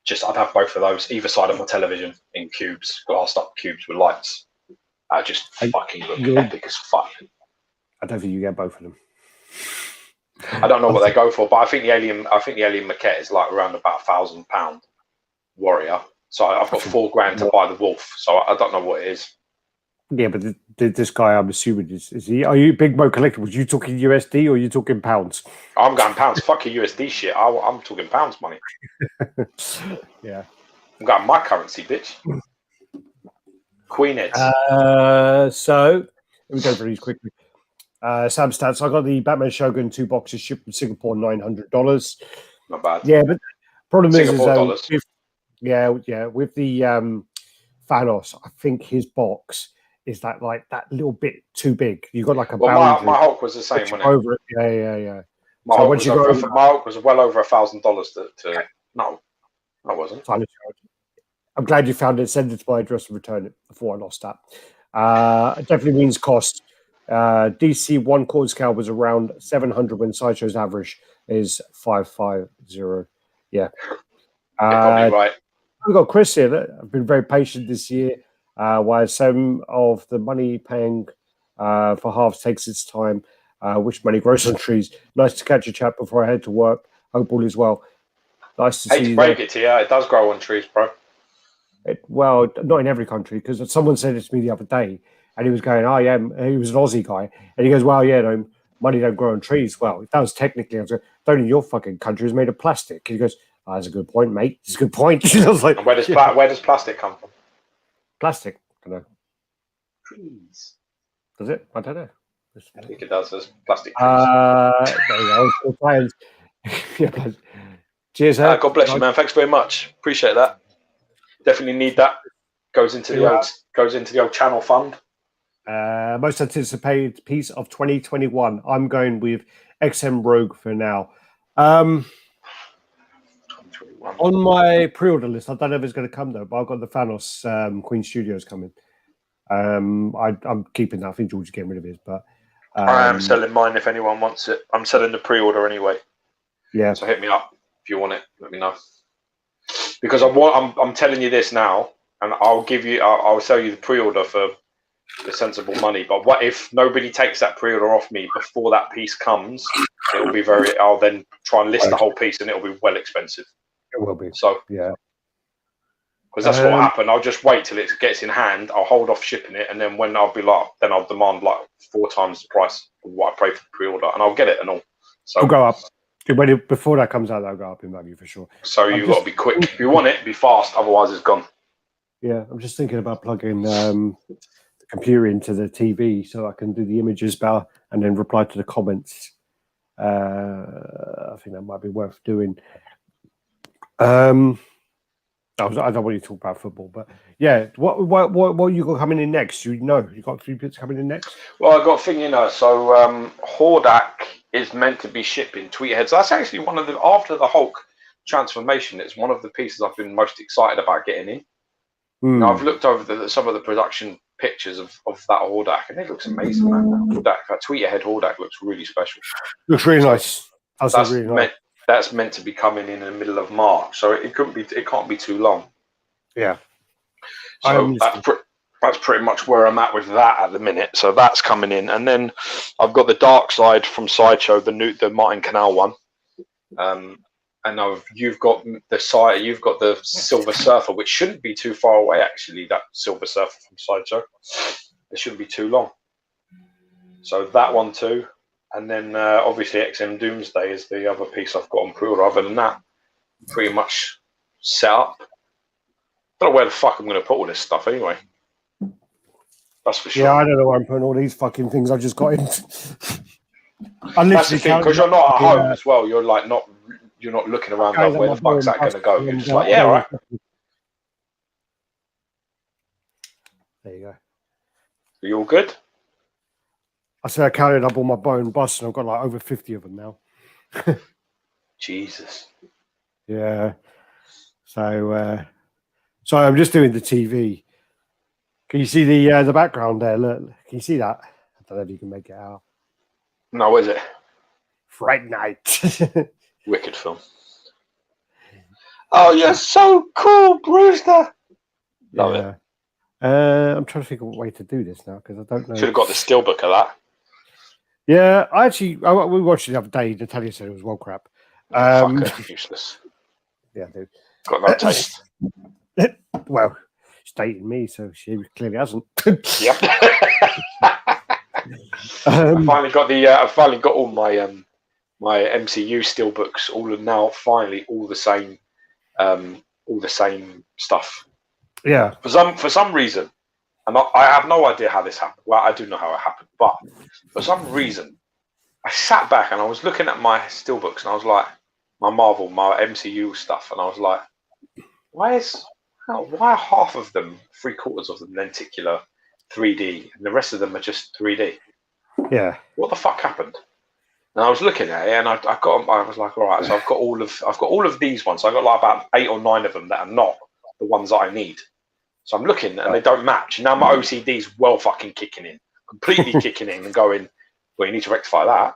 I'd have both of those either side of my television in cubes, glassed up cubes with lights. Fucking look epic as fuck. I don't think you get both of them. I don't know what they go for, but I think the Alien Maquette is like around about £1,000 Warrior. So I've got $4,000 to buy the Wolf. So I don't know what it is. Yeah, but this guy, I'm assuming, is he? Are you Big Mo Collectibles? You talking USD or are you talking pounds? I'm going pounds. Fuck your USD shit. I'm talking pounds money. Yeah. I'm going my currency, bitch. Queen Eds. So let me go through these quickly. Sam Stats. I got the Batman Shogun 2 boxes shipped from Singapore, $900. Not bad. Yeah, but problem Singapore is, with the Thanos, I think his box is that little bit too big. You got like a boundary. My Hulk was the same, wasn't it? Over it. Yeah. My Hulk was well over $1,000 No, I wasn't. I'm glad you found it. Send it to my address and return it before I lost that. It definitely means cost. DC 1 quarter scale was around 700 when Sideshow's average is 550. Yeah. Probably right. We've got Chris here that have been very patient this year, while some of the money paying for halves takes its time, which money grows on trees. Nice to catch a chat before I head to work. Hope all is well. Nice to see you. Hate to break it to you, it does grow on trees, bro. Well, not in every country, because someone said it to me the other day, and he was going, oh, yeah, he was an Aussie guy, and he goes, well, yeah, no, money don't grow on trees. Well, it does technically. I was like, don't in your fucking country is made of plastic. He goes, oh, that's a good point, mate. It's a good point. I was like, where does plastic come from? Plastic? I don't know. Trees. Does it? I don't know. I think it does. There's plastic trees. There you go. Yeah, cheers, God bless you, man. Thanks very much. Appreciate that. Definitely need that. Goes into the old channel fund. Most anticipated piece of 2021. I'm going with XM Rogue for now. On my pre-order list, I don't know if it's going to come though, but I've got the Thanos Queen Studios coming. I'm keeping that. I think George is getting rid of his, but I am selling mine if anyone wants it. I'm selling the pre-order anyway. Yeah. So hit me up if you want it. Let me know. Because I'm telling you this now, and I'll sell you the pre-order for the sensible money. But what if nobody takes that pre-order off me before that piece comes? It'll be I'll then try and list the whole piece, and it'll be well expensive. It will be. So yeah. Because that's what happened. I'll just wait till it gets in hand. I'll hold off shipping it, and then when I'll be like, then I'll demand like 4 times the price of what I paid for the pre-order, and I'll get it and all. So it'll go up. Before that comes out, that'll go up in value for sure. So you've got to be quick. If you want it, be fast. Otherwise, it's gone. Yeah, I'm just thinking about plugging the computer into the TV so I can do the images better and then reply to the comments. I think that might be worth doing. I don't want you to talk about football, but yeah, what you got coming in next? You got 3 bits coming in next. Well, I got a thing, So Hordak is meant to be shipping Tweetheads. That's actually one of the after the Hulk transformation. It's one of the pieces I've been most excited about getting in. Now, I've looked over some of the production pictures of that Hordak, and it looks amazing, man. That Tweethead Hordak looks really special. Looks really nice. That's meant to be coming in the middle of March, so it can't be too long. Yeah. So that's pretty much where I'm at with that at the minute. So that's coming in, and then I've got the Dark Side from Sideshow, the Martin Canal one, and you've got the Silver Surfer, which shouldn't be too far away actually. That Silver Surfer from Sideshow, it shouldn't be too long. So that one too. And then obviously XM Doomsday is the other piece I've got on pre-order. Other than that, pretty much set up. Don't know where the fuck I'm going to put all this stuff anyway. That's for sure. Yeah, I don't know where I'm putting all these fucking things I just got in. That's the thing, because you're not at home as well. You're like you're not looking around going, where the fuck's that going to go? You're just like, yeah, all right. There you go. Are you all good? I said I counted up all my bone busts, and I've got like over 50 of them now. Jesus. Yeah. So I'm just doing the TV. Can you see the background there? Look, can you see that? I don't know if you can make it out. No, is it? Fright Night. Wicked film. Oh, you're so cool, Brewster. Love it. I'm trying to think of a way to do this now because I don't know. Should have got the steelbook of that. Yeah, we watched it the other day. Natalia said it was well crap. Fucker, useless. Yeah, dude. Got no taste. Well, she's dating me, so she clearly hasn't. Yep. I finally got all my my MCU steelbooks, all of now finally all the same stuff. Yeah. For some reason, and I have no idea how this happened. Well, I do know how it happened, but for some reason, I sat back and I was looking at my steelbooks, and I was like, my Marvel, my MCU stuff, and I was like, why are half of them, 3/4 of them, lenticular 3D, and the rest of them are just 3D? Yeah. What the fuck happened? And I was looking at it, and I was like, all right, so I've got all of these ones. So I've got like about 8 or 9 of them that are not the ones that I need. So I'm looking, and they don't match. Now my OCD's well fucking kicking in, completely kicking in, and going, well, you need to rectify that.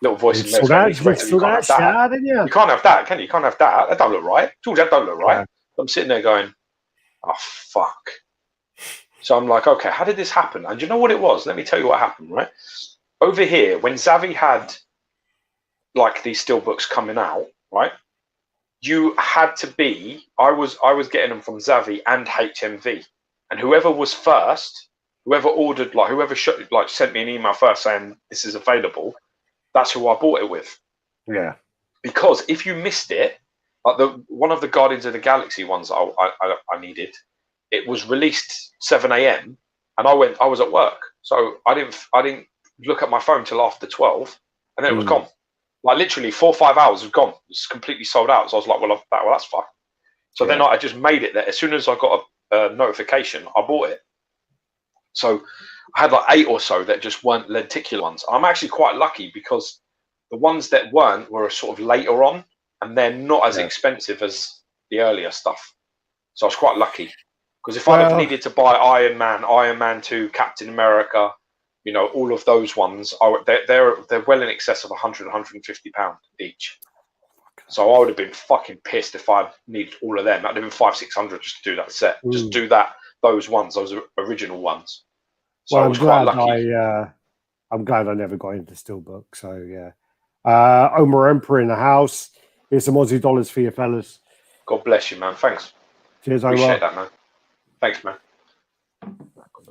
Little voice in there. You can't have that, can you? You can't have that. That don't look right. George, that don't look right. Yeah. I'm sitting there going, oh fuck. So I'm like, okay, how did this happen? And you know what it was? Let me tell you what happened, right? Over here, when Xavi had like these steelbooks coming out, right? You had to be. I was getting them from Xavi and HMV, and whoever was first, whoever ordered, like whoever sent me an email first saying this is available, that's who I bought it with. Yeah. Because if you missed it, like one of the Guardians of the Galaxy ones I needed, it was released 7 a.m. and I was at work, so I didn't look at my phone till after 12, and then it was gone. Like literally 4 or 5 hours was gone. It's completely sold out. So I was like, well, that's fine. So then I just made it that as soon as I got a notification, I bought it. So I had like 8 or so that just weren't lenticular ones. I'm actually quite lucky because The ones that weren't were sort of later on, and they're not as expensive as the earlier stuff. So I was quite lucky, because if I'd have needed to buy Iron Man 2, Captain America, you know, all of those ones, they're well in excess of 100, 150 pound each. So I would have been fucking pissed if I needed all of them. That'd have been 500, 600 just to do that set. Just do those original ones. So I was quite lucky. I'm glad I never got into Steelbook. So yeah. Omar Emperor in the house. Here's some Aussie dollars for you fellas. God bless you, man. Thanks. Cheers, Omar. Appreciate that, man. Thanks, man.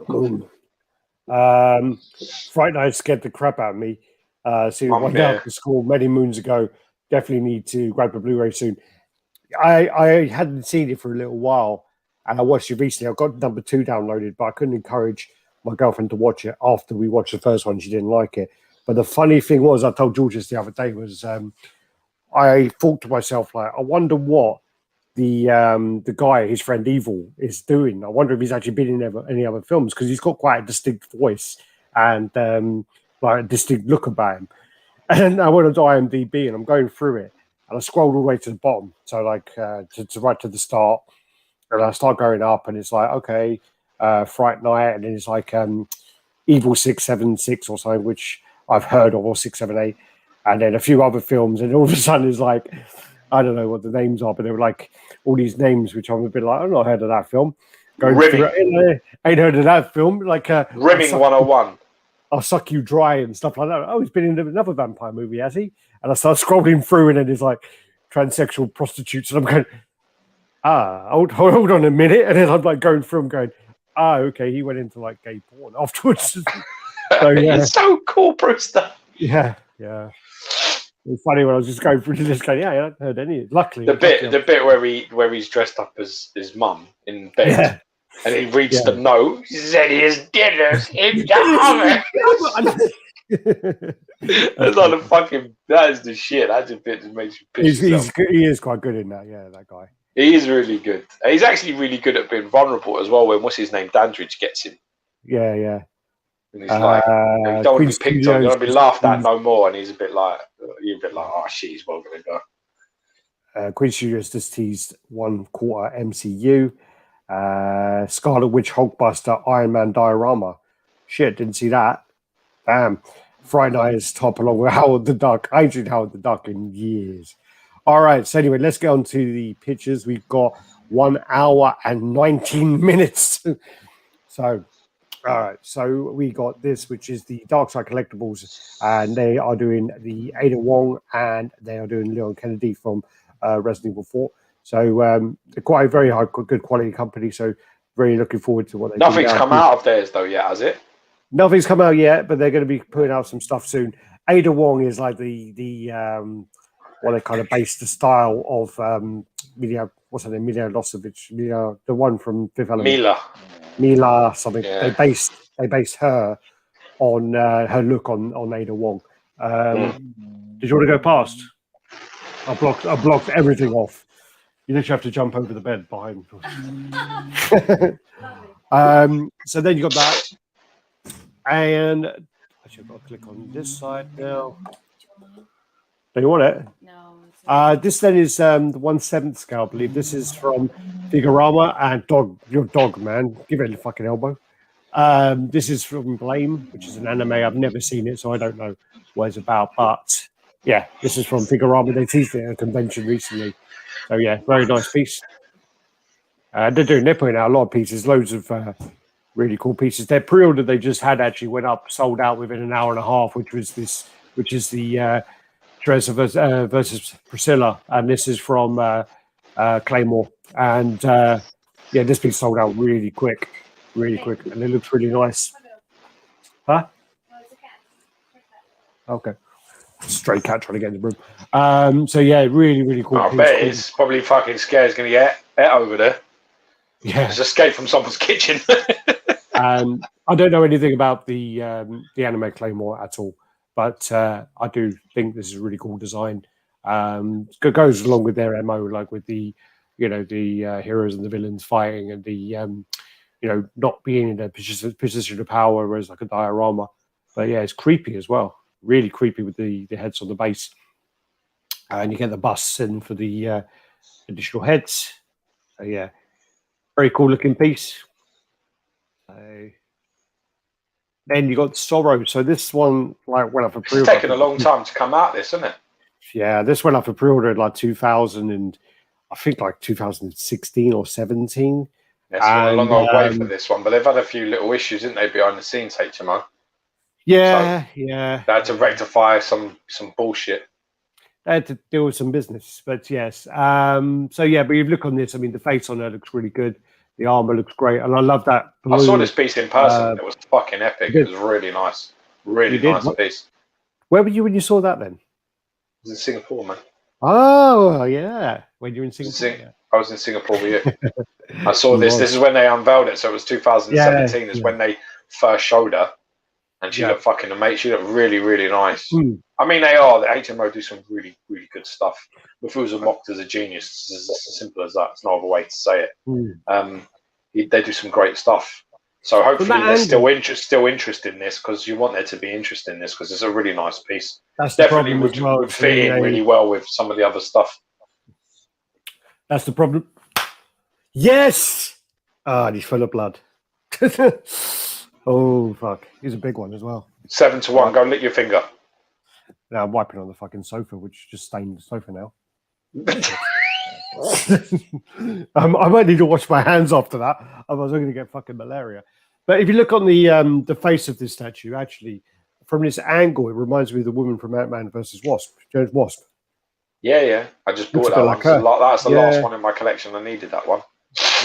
Boom. Fright Night scared the crap out of me. So one day after school many moons ago. Definitely need to grab a Blu-ray soon. I hadn't seen it for a little while, and I watched it recently. I got number 2 downloaded, but I couldn't encourage my girlfriend to watch it after we watched the first one. She didn't like it. But the funny thing was, I told George this the other day, was I thought to myself, like, I wonder what the guy, his friend Evil, is doing. I wonder if he's actually been in any other films, because he's got quite a distinct voice and like a distinct look about him. And I went onto IMDb and I'm going through it, and I scrolled all the way to the bottom, so like to right to the start, and I start going up, and it's like, okay, Fright Night, and then it's like Evil 676 or something, which I've heard of, or 678, and then a few other films, and all of a sudden it's like, I don't know what the names are, but they were like all these names which I'm a bit like, I've not heard of that film. Going through it, ain't heard of that film. Like Rimming 101. I'll Suck You Dry and stuff like that. Oh, he's been in another vampire movie, has he? And I start scrolling through, and then there's like transsexual prostitutes, and I'm going, hold on a minute, and then I'm like going through and going, okay, he went into like gay porn afterwards. So yeah, it's so cool, Brewster. Yeah. It's funny when I was just going through this going, I haven't heard any. Luckily, the bit where he's dressed up as his mum in bed. And he reads the note. He said his dinner's in the oven. That's not a fucking. That is the shit. That's a bit that makes you piss yourself. He is quite good in that. Yeah, that guy. He is really good. He's actually really good at being vulnerable as well. When what's his name, Dandridge, gets him. Yeah. And he's like, you don't want to be picked on. You don't want to be laughed at no more. And he's a bit like, oh shit, he's well going to go. Queen Studios just teased 1/4 MCU. Scarlet Witch, Hulkbuster, Iron Man diorama. Shit, didn't see that. Damn. Fright Night is top along with Howard the Duck. I ain't seen Howard the Duck in years. All right, so anyway, let's get on to the pictures. We've got 1 hour and 19 minutes. So, all right, so we got this, which is the Dark Side Collectibles, and they are doing the Ada Wong, and they are doing Leon Kennedy from Resident Evil 4. So they're quite a very high, good quality company. So very looking forward to what they do. Nothing's come out of theirs though yet, has it? Nothing's come out yet, but they're going to be putting out some stuff soon. Ada Wong is like the what they kind of based the style of what's her name? Mila Losovich, the one from Fifth Element. Mila something. Yeah. They based her on her look on Ada Wong. Did you want to go past? I blocked everything off. You literally have to jump over the bed behind. So then you got that. And actually, I've got to click on this side now. Do you want it? No. This then is the 1/7 scale, I believe. This is from Figurama and your dog, man. Give it a fucking elbow. This is from Blame, which is an anime. I've never seen it, so I don't know what it's about. But yeah, this is from Figurama. They teased it at a convention recently. So yeah, very nice piece. They're putting out a lot of pieces, loads of really cool pieces. Their pre-order they just had actually went up, sold out within an hour and a half, which is the Teresa versus Priscilla, and this is from Claymore. And this piece sold out really quick, and it looks really nice. Huh? Okay. Stray cat trying to get in the room. So yeah, really cool. I bet it's probably fucking scared it's going to get over there. Yeah, it's escaped from someone's kitchen. I don't know anything about the anime Claymore at all, but I do think this is a really cool design. It goes along with their MO, like with the heroes and the villains fighting, and the not being in a position of power as like a diorama. But yeah, it's creepy as well. really creepy with the heads on the base. And you get the busts in for the additional heads. So yeah, very cool looking piece. So then you got Sorrow. So this one, like, went up for pre-order. It's taken a long time to come out, this, isn't it? Yeah, this went up for pre-order in like 2000 and I think like 2016 or 17. Yeah, it's been a long old way for this one, but they've had a few little issues, didn't they, behind the scenes, HMO? Yeah, So yeah. They had to rectify some bullshit. They had to deal with some business, but yes. So yeah, but you look on this, I mean, the face on her looks really good. The armor looks great, and I love that blue. I saw this piece in person. It was fucking epic. It was really nice. Really nice piece. Where were you when you saw that then? I was in Singapore, man. Oh, yeah. When you're in Singapore? I was in Singapore with you. I saw this. This is when they unveiled it. So it was 2017 is when they first showed her. And she looked fucking amazing. She looked really, really nice. I mean, the HMO do some really, really good stuff. Mafusa mocked as a genius. It's as simple as that. It's no other way to say it. They do some great stuff. So hopefully there's still interest in this, because you want there to be interest in this, because it's a really nice piece. That's definitely would fit in really well with some of the other stuff. That's the problem. Yes! Ah, he's full of blood. Oh, fuck. He's a big one as well. 7-1. Go lick your finger. Now I'm wiping on the fucking sofa, which just stained the sofa now. I might need to wash my hands after that. Otherwise, I'm going to get fucking malaria. But if you look on the face of this statue, actually, from this angle, it reminds me of the woman from Ant-Man versus Wasp, Jones Wasp. Yeah. I just bought that one. That's the last one in my collection. I needed that one.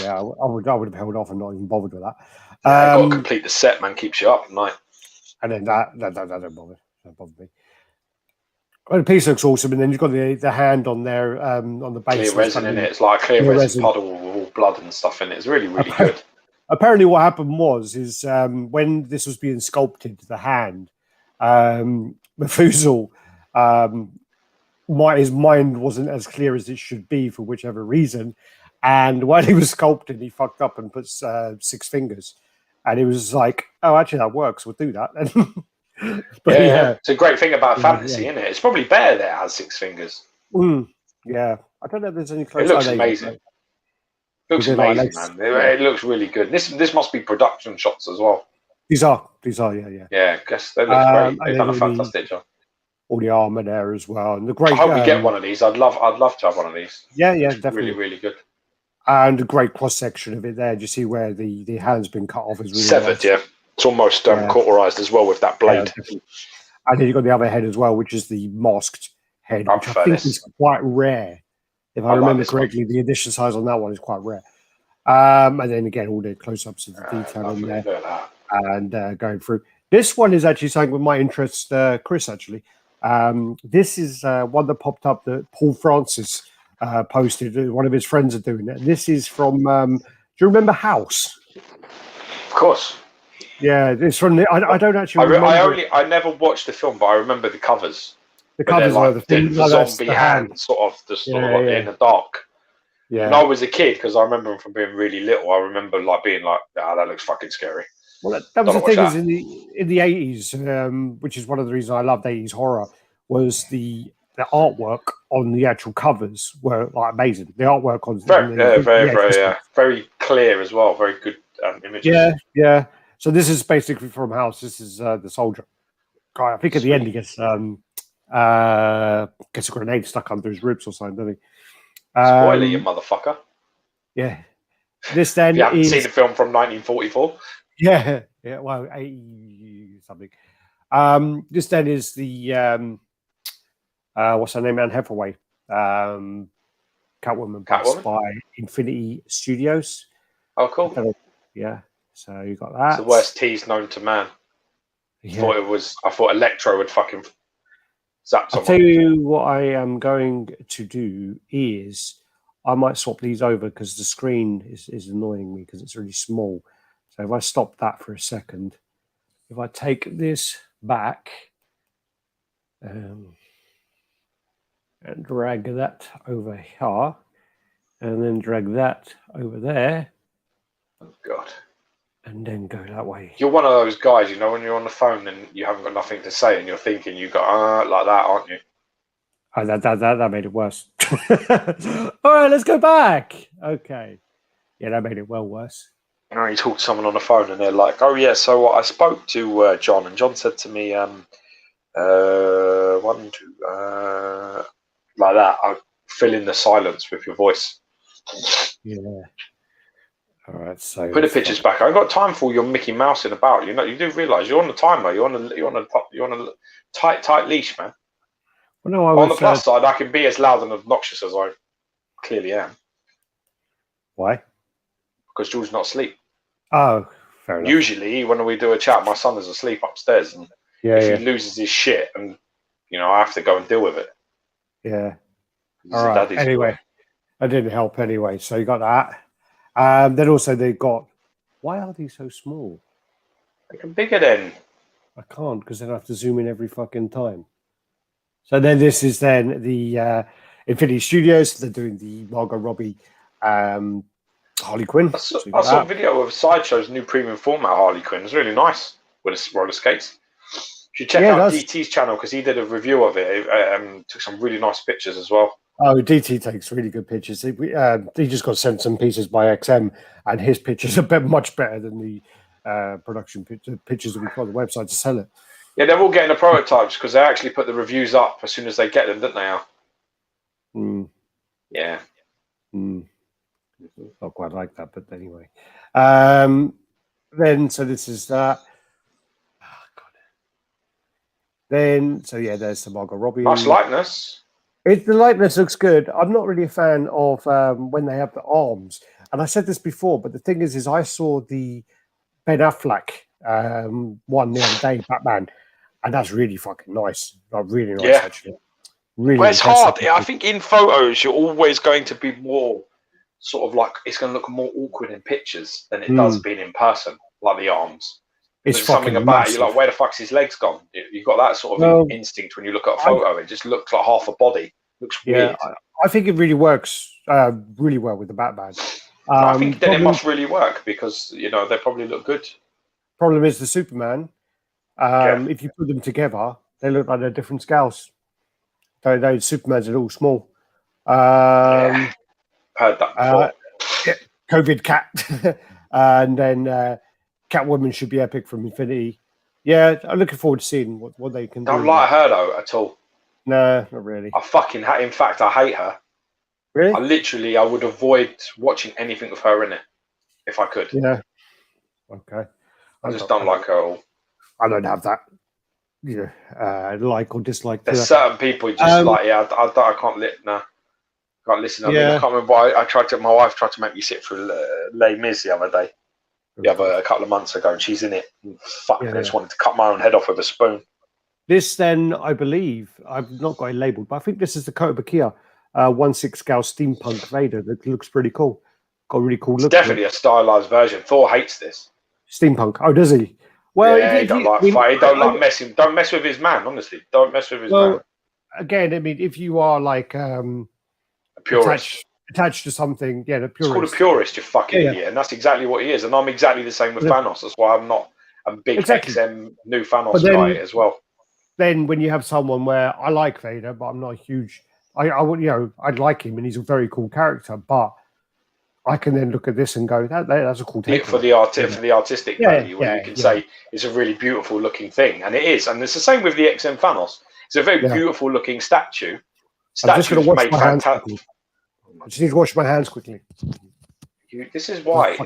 Yeah, I would have held off and not even bothered with that. Got to complete the set, man. Keeps you up at night. And then that don't bother. Don't bother me. Well, the piece looks awesome, and then you've got the hand on there on the base. Clear resin in it. It's like a clear resin puddle with all blood and stuff in it. It's really, really good. Apparently, what happened is when this was being sculpted, the hand, Mefuzal, his mind wasn't as clear as it should be for whichever reason. And while he was sculpting, he fucked up and put 6 fingers. And he was like, oh, actually, that works. We'll do that. But, yeah. It's a great thing about fantasy, isn't it? It's probably better that it has 6 fingers. Yeah. I don't know if there's any close. It looks amazing. It looks amazing, man. It looks really good. This must be production shots as well. These are, yeah. Yeah, I guess they look great. They've done a fantastic job. All the armor there as well. And the great. I hope we get one of these. I'd love to have one of these. Yeah, definitely. Really, really good. And a great cross section of it there. Do you see where the hand's been cut off? Is really severed, nice. Yeah. It's almost cauterized as well with that blade. Yeah, and then you've got the other head as well, which is the masked head, which I think is quite rare. If I remember correctly, the edition size on that one is quite rare. And then again, all the close-ups of the detail in there. And going through. This one is actually something with my interest, Chris, actually. This is one that popped up that Paul Francis posted. One of his friends are doing it. This is from, do you remember House? Of course. Yeah, it's from the, I don't actually remember. I never watched the film, but I remember the covers. The covers are the thing. The zombie hand, sort of in the dark. Yeah. When I was a kid, because I remember them from being really little, I remember being like, that looks fucking scary. Well, that was the thing is in the 80s, which is one of the reasons I loved 80s horror, was the artwork on the actual covers were like amazing. The artwork on very clear as well. Very good images. Yeah. So this is basically from House. This is the soldier guy. I think at the end he gets a grenade stuck under his ribs or something, doesn't he? Spoiler, you motherfucker. Yeah. This then you haven't seen the film from 1944. Yeah. Well, 80 something. This then is the what's her name? Anne Hathaway, Catwoman by Infinity Studios. Oh, cool. Yeah. So you got that. It's the worst tease known to man. Yeah. I thought Electro would fucking zap someone. I'll tell you what I am going to do is I might swap these over because the screen is annoying me because it's really small. So if I stop that for a second, if I take this back and drag that over here and then drag that over there. Oh, God. and then go that way. You're one of those guys, you know, when you're on the phone and you haven't got nothing to say and you're thinking you go like that, aren't you? Oh, that made it worse. All right, let's go back. Okay. Yeah, that made it well worse. You know, you talk to someone on the phone and they're like, "Oh yeah, so I spoke to John, and John said to me, like that. I fill in the silence with your voice." Yeah. All right. So put the pictures back. I've got time for all your Mickey Mousing about. You know, you do realise you're on the timer. You're on a tight leash, man. Well, no, on the plus side, I can be as loud and obnoxious as I clearly am. Why? Because George's not asleep. Oh, fair enough. Usually, when we do a chat, my son is asleep upstairs, and if he loses his shit, and I have to go and deal with it. Yeah. All right. Anyway, that didn't help anyway. So you got that. Then also they got. Why are these so small? Make them bigger then. I can't because then I have to zoom in every fucking time. So then this is then the Infinity Studios. They're doing the Margot Robbie Harley Quinn. I saw a video of Sideshow's new premium format Harley Quinn. It's really nice with the roller skates. You should check out DT's channel because he did a review of it. Took some really nice pictures as well. Oh, DT takes really good pictures. He just got sent some pieces by XM, and his pictures are much better than the production pictures that we put on the website to sell it. Yeah, they're all getting the prototypes because they actually put the reviews up as soon as they get them, don't they? Yeah. Not quite like that, but anyway. Then, so this is that. Oh, God. Then, so yeah, there's the Margot Robbie. Nice likeness. The likeness looks good. I'm not really a fan of when they have the arms. And I said this before, but the thing is I saw the Ben Affleck one the other day, Batman, and that's really fucking nice. Like, really nice, actually. Really. Well, it's hard. I think in photos, you're always going to be more sort of like it's going to look more awkward in pictures than it does being in person, like the arms. There's something about it, you're like, where the fuck's his legs gone? You've got that sort of instinct when you look at a photo. It just looks like half a body. Looks weird. I think it really works really well with the Batman. I think then it must really work because, they probably look good. Problem is the Superman. If you put them together, they look like they're different scales. Those Supermans are all small. Heard that before. COVID Cat. And then Catwoman should be epic from Infinity. Yeah, I'm looking forward to seeing what they can do. Don't like her, though, at all. No, not really. I fucking hate. In fact, I hate her. Really? I would avoid watching anything with her in it if I could. Yeah. Okay. I just don't like her at all. I don't have that. Like or dislike. There's certain people just I can't can't listen. I mean, I can't remember. My wife tried to make me sit through Les Mis the other day. A couple of months ago, and she's in it. I just wanted to cut my own head off with a spoon. This then, I believe, I've not got it labelled, but I think this is the Kotobukiya 1/6 scale steampunk Vader that looks pretty cool. Got a really cool look. It's definitely a stylized version. Thor hates this. Steampunk. Oh, does he? Well, he don't like fight. He don't like messing. Don't mess with his man. Honestly, don't mess with his man. Again, I mean, if you are like a purist, attached to something, the purist. It's called a purist. You fucking idiot, and that's exactly what he is. And I'm exactly the same with Thanos. That's why I'm not a big XM new Thanos guy as well. Then when you have someone where I like Vader, but I'm not a huge, I would, I'd like him and he's a very cool character, but I can then look at this and go, that's a cool take. For the artistic value, where you can say it's a really beautiful looking thing, and it is. And it's the same with the XM Thanos. It's a very beautiful looking statue. I'm just going to wash my hands quickly. I just need to wash my hands quickly. This is why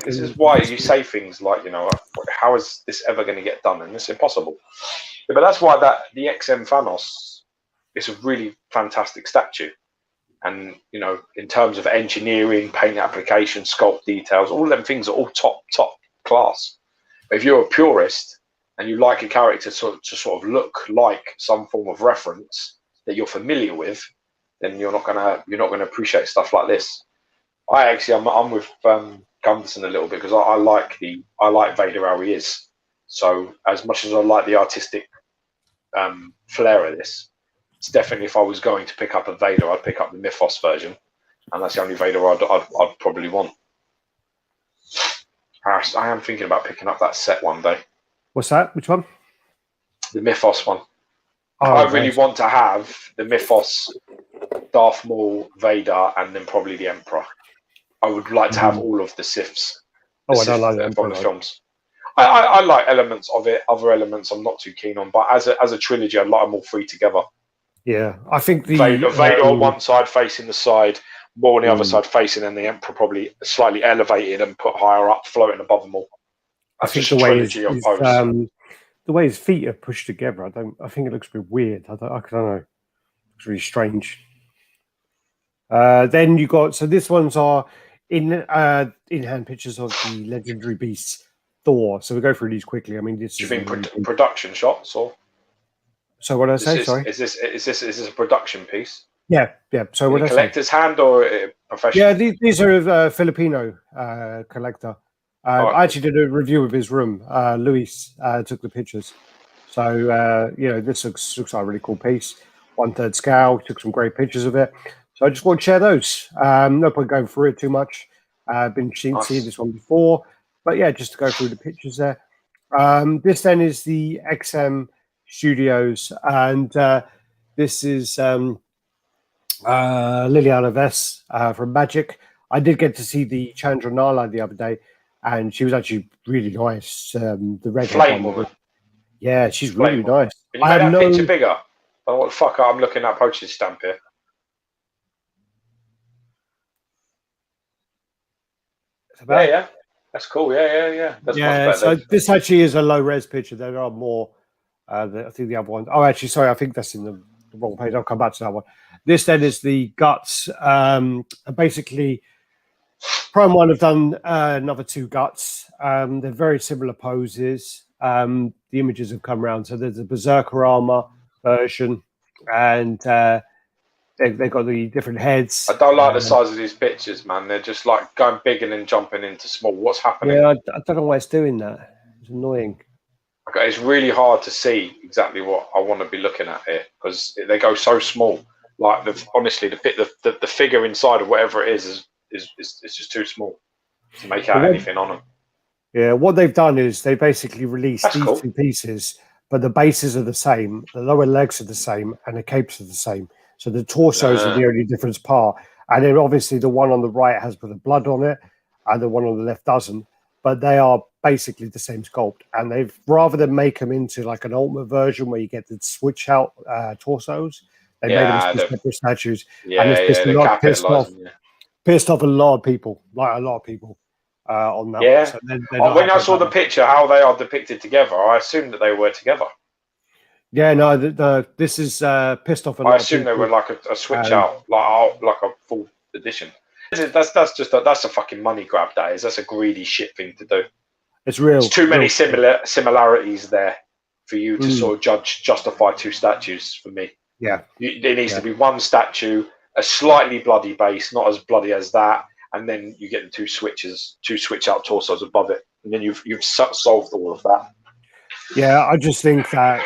you say things like, how is this ever going to get done? And it's impossible. But that's why the XM Thanos is a really fantastic statue. And, in terms of engineering, paint application, sculpt details, all of them things are all top class. But if you're a purist and you like a character to sort of look like some form of reference that you're familiar with, then you're not gonna appreciate stuff like this. I'm with Gunderson a little bit because I like Vader how he is. So as much as I like the artistic flair of this, it's definitely, if I was going to pick up a Vader, I'd pick up the Mythos version, and that's the only Vader I'd probably want. I am thinking about picking up that set one day. What's that? Which one? The Mythos one. Oh, I really want to have the Mythos, Darth Maul, Vader, and then probably the Emperor. I would like to have all of the Siths. Oh, I don't like them from the films. I like elements of it. Other elements I'm not too keen on. But as a trilogy, I'd like them all three together. Yeah, I think the Vader on one side facing the side, Maul on the other side facing, and the Emperor probably slightly elevated and put higher up, floating above them all. I think the way his feet are pushed together, I think it looks a bit weird. I don't know. It's really strange. Then you got this ones are in-hand pictures of the legendary beasts Thor. So we'll go through these quickly. I mean, this do you think production shots or? So what did I say? Sorry, is this a production piece? Yeah. So what did I say? Collector's hand or professional? Yeah, these are Filipino collector. I actually did a review of his room. Luis took the pictures. So, this looks like a really cool piece. 1/3 scale, took some great pictures of it. So I just want to share those. No point going through it too much. I've been seeing this one before. But yeah, just to go through the pictures there. This then is the XM Studios. And this is Liliana Vess from Magic. I did get to see the Chandra Nala the other day. And she was actually really nice. The red one. Yeah, she's really nice. Can you make that picture bigger? Oh, what the fuck? I'm looking at postage stamp here. Yeah. That's cool. Yeah. That's much better. So this actually is a low res picture. There are more. I think the other one. Oh, actually, sorry. I think that's in the wrong page. I'll come back to that one. This then is the guts. Basically, Prime One have done another 2 guts. They're very similar poses. The images have come around. So there's a Berserker armor version, and they've got the different heads. I don't like the size of these pictures, man. They're just like going big and then jumping into small. What's happening? Yeah, I don't know why it's doing that. It's annoying. Okay, it's really hard to see exactly what I want to be looking at here because they go so small. Like honestly, the figure inside of whatever it is just too small to make out anything on them. Yeah, what they've done is they basically released these 2 pieces, but the bases are the same, the lower legs are the same, and the capes are the same. So the torsos are the only difference part. And then obviously the one on the right has the blood on it, and the one on the left doesn't. But they are basically the same sculpt. And they've, rather than make them into like an ultimate version where you get the switch out torsos, they made them into separate statues. Yeah, and it's pissed off a lot of people, on that one. So when I saw the picture, how they are depicted together, I assumed that they were together. Yeah, no, this is pissed off a lot. I assume they were like a switch out, like a full edition. That's a fucking money grab. That's a greedy shit thing to do. It's real. There's too many similarities there for you to sort of justify 2 statues for me. Yeah, there needs to be 1 statue, a slightly bloody base, not as bloody as that, and then you get the 2 switch out torsos above it, and then you've solved all of that. Yeah, I just think that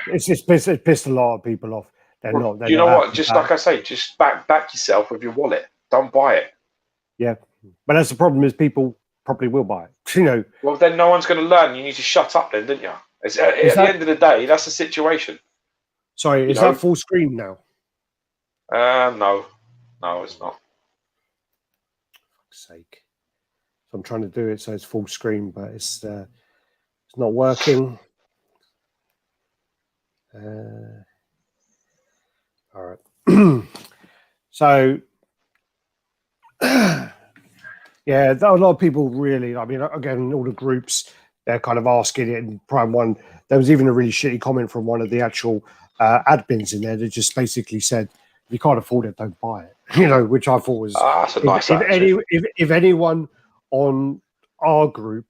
it's just pissed a lot of people off. They're not. You know what? Just like I say, just back yourself with your wallet. Don't buy it. Yeah, but that's the problem. Is people probably will buy it. Well, then no one's going to learn. You need to shut up, then, didn't you? At the end of the day, that's the situation. Sorry, is that full screen now? No, it's not. For fuck's sake! So I'm trying to do it so it's full screen, but it's not working. All right. So, yeah, a lot of people really. I mean, again, all the groups they're kind of asking it. In Prime One, there was even a really shitty comment from one of the actual admins in there that just basically said, "If you can't afford it, don't buy it." Which I thought was that's a nice if anyone on our group,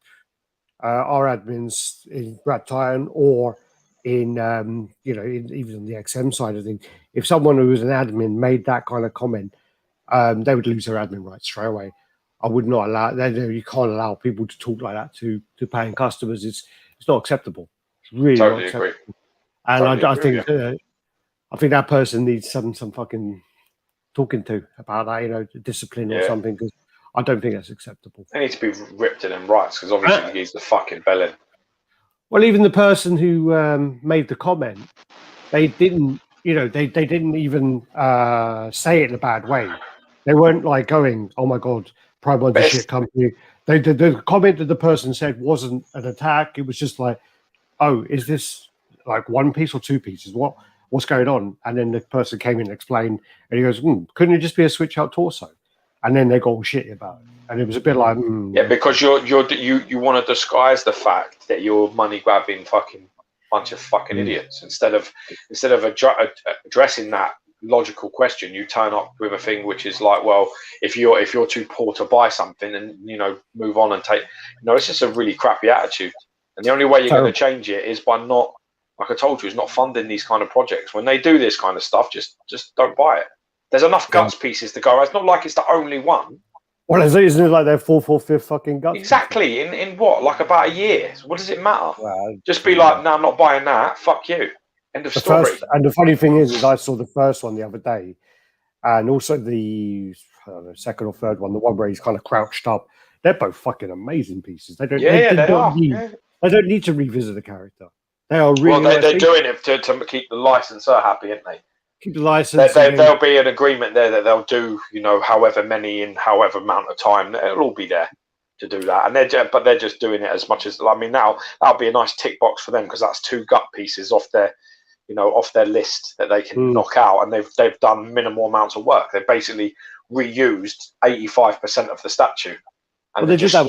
our admins in RaddTitan or in even on the XM side of things, if someone who was an admin made that kind of comment, they would lose their admin rights straight away. I would not allow. You can't allow people to talk like that to paying customers. It's not acceptable. It's really not acceptable. Agree. And I think that person needs some fucking talking to about that, discipline or something. Because I don't think that's acceptable. They need to be ripped in them rights because obviously he's the fucking villain. Well, even the person who made the comment, they didn't, they didn't even say it in a bad way. They weren't like going, "Oh my god, Prime's a shit company." The comment that the person said wasn't an attack. It was just like, "Oh, is this like one piece or two pieces? What's going on?" And then the person came in and explained, and he goes, "Couldn't it just be a switch out torso?" And then they got all shitty about it, and it was a bit like, yeah, because you want to disguise the fact that you're money grabbing fucking bunch of fucking idiots instead of addressing that logical question. You turn up with a thing which is like, well, if you're too poor to buy something, and move on and take. It's just a really crappy attitude, and the only way you're going to change it is by not, like I told you, is not funding these kind of projects. When they do this kind of stuff, just don't buy it. There's enough guts pieces to go. It's not like it's the only one. Well, isn't it like their fourth or fifth fucking guts? Exactly. In what, like about a year? What does it matter? Well, just be like, no, I'm not buying that. Fuck you. End of story. And the funny thing is I saw the first one the other day, and also the second or third one, the one where he's kind of crouched up. They're both fucking amazing pieces. They don't. They don't need to revisit the character. They are really. Well, they're doing it to keep the licensor happy, aren't they? Keep the license. There'll be an agreement there that they'll do, however many in however amount of time. It'll all be there to do that, and they're just doing it as much as. I mean, now that'll be a nice tick box for them because that's 2 gut pieces off their list that they can knock out, and they've done minimal amounts of work. They've basically reused 85% of the statue. And they did that.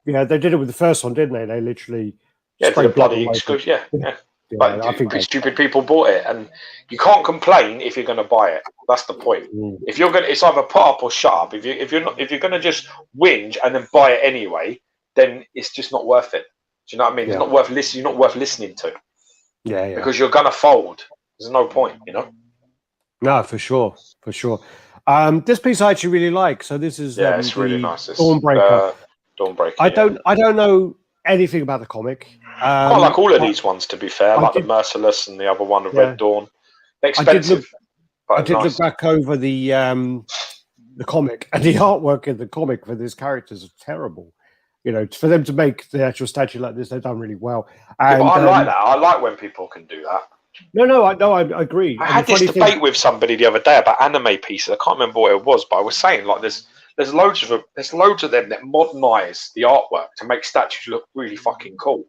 They did it with the first one, didn't they? They literally the bloody exclusive. Yeah. But I think stupid people bought it, and you can't complain if you're going to buy it. That's the point. If you're going, it's either put up or shut up. If you're going to just whinge and then buy it anyway, then it's just not worth it. Do you know what I mean? It's not worth listening. You're not worth listening to. Yeah. Because you're going to fold. There's no point. No, for sure. This piece I actually really like. So this is it's really nice. Dawnbreaker. Dawnbreaker. I don't know anything about the comic. I like all of these ones, to be fair. I like the Merciless and the other one, the Red Dawn. They're expensive. I did look back over the comic, and the artwork in the comic for these characters is terrible. For them to make the actual statue like this, they've done really well. And, but I like that. I like when people can do that. No, I agree. I had this debate with somebody the other day about anime pieces. I can't remember what it was, but I was saying like there's loads of them that modernise the artwork to make statues look really fucking cool.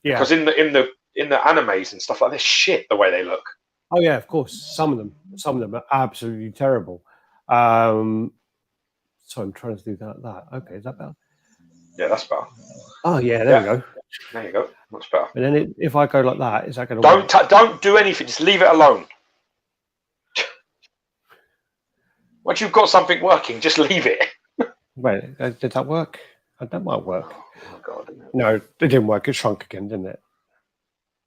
Yeah. Because in the animes and stuff like this, shit the way they look. Oh yeah, of course. Some of them are absolutely terrible. So I'm trying to do that. Okay, is that better? Yeah, that's better. Oh yeah, there we go. There you go. Much better. And then if I go like that, is that going to don't do anything. Just leave it alone. Once you've got something working, just leave it. Wait, did that work? That might work. Oh God! No, it didn't work. It shrunk again, didn't it?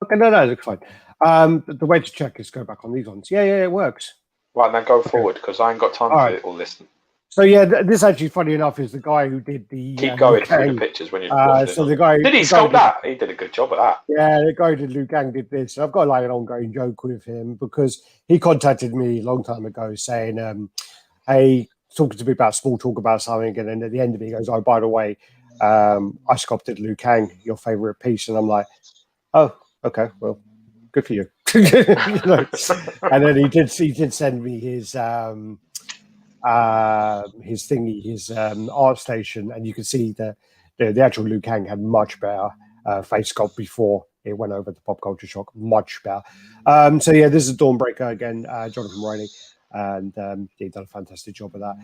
Okay, no, it looks fine. The way to check is go back on these ones. Yeah, it works. Right, now go forward because I ain't got time for all this. So yeah, this actually, funny enough, is the guy who did the. Keep going through the pictures when you're. So the guy did he sculpt that? He did a good job of that. Yeah, the guy who did Liu Kang did this. I've got like an ongoing joke with him because he contacted me a long time ago saying, "Hey, talking to me about small talk about something," and then at the end of it, he goes, "Oh, by the way, I sculpted Liu Kang, your favorite piece," and I'm like, "Oh, okay, well, good for you." And then he did send me his art station, and you can see the actual Liu Kang had much better face sculpt before it went over the Pop Culture Shock, much better. So yeah, this is Dawnbreaker again, Jonathan Riley, and he done a fantastic job of that.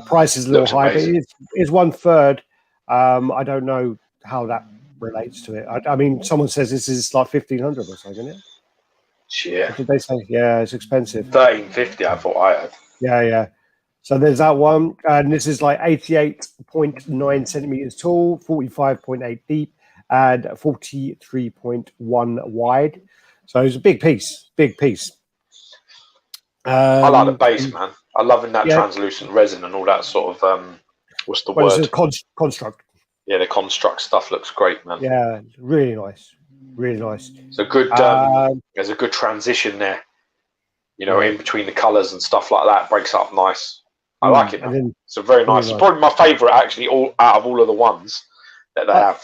Price is a little high, but it's 1/3. I don't know how that relates to it. I mean, someone says this is like 1,500 or something, isn't it? Yeah. What did they say? Yeah, it's expensive. 1,350. I thought I had. Yeah. So there's that one, and this is like 88.9 centimeters tall, 45.8 deep, and 43.1 wide. So it's a big piece. I like the base, man. I love that translucent resin and all that sort of what's the word? It's a construct. Yeah, the construct stuff looks great, man. Yeah, really nice. It's a good. There's a good transition there. In between the colours and stuff like that, breaks up nice. I like it. It's a very nice. It's probably my favourite, actually, all out of all of the ones that they have.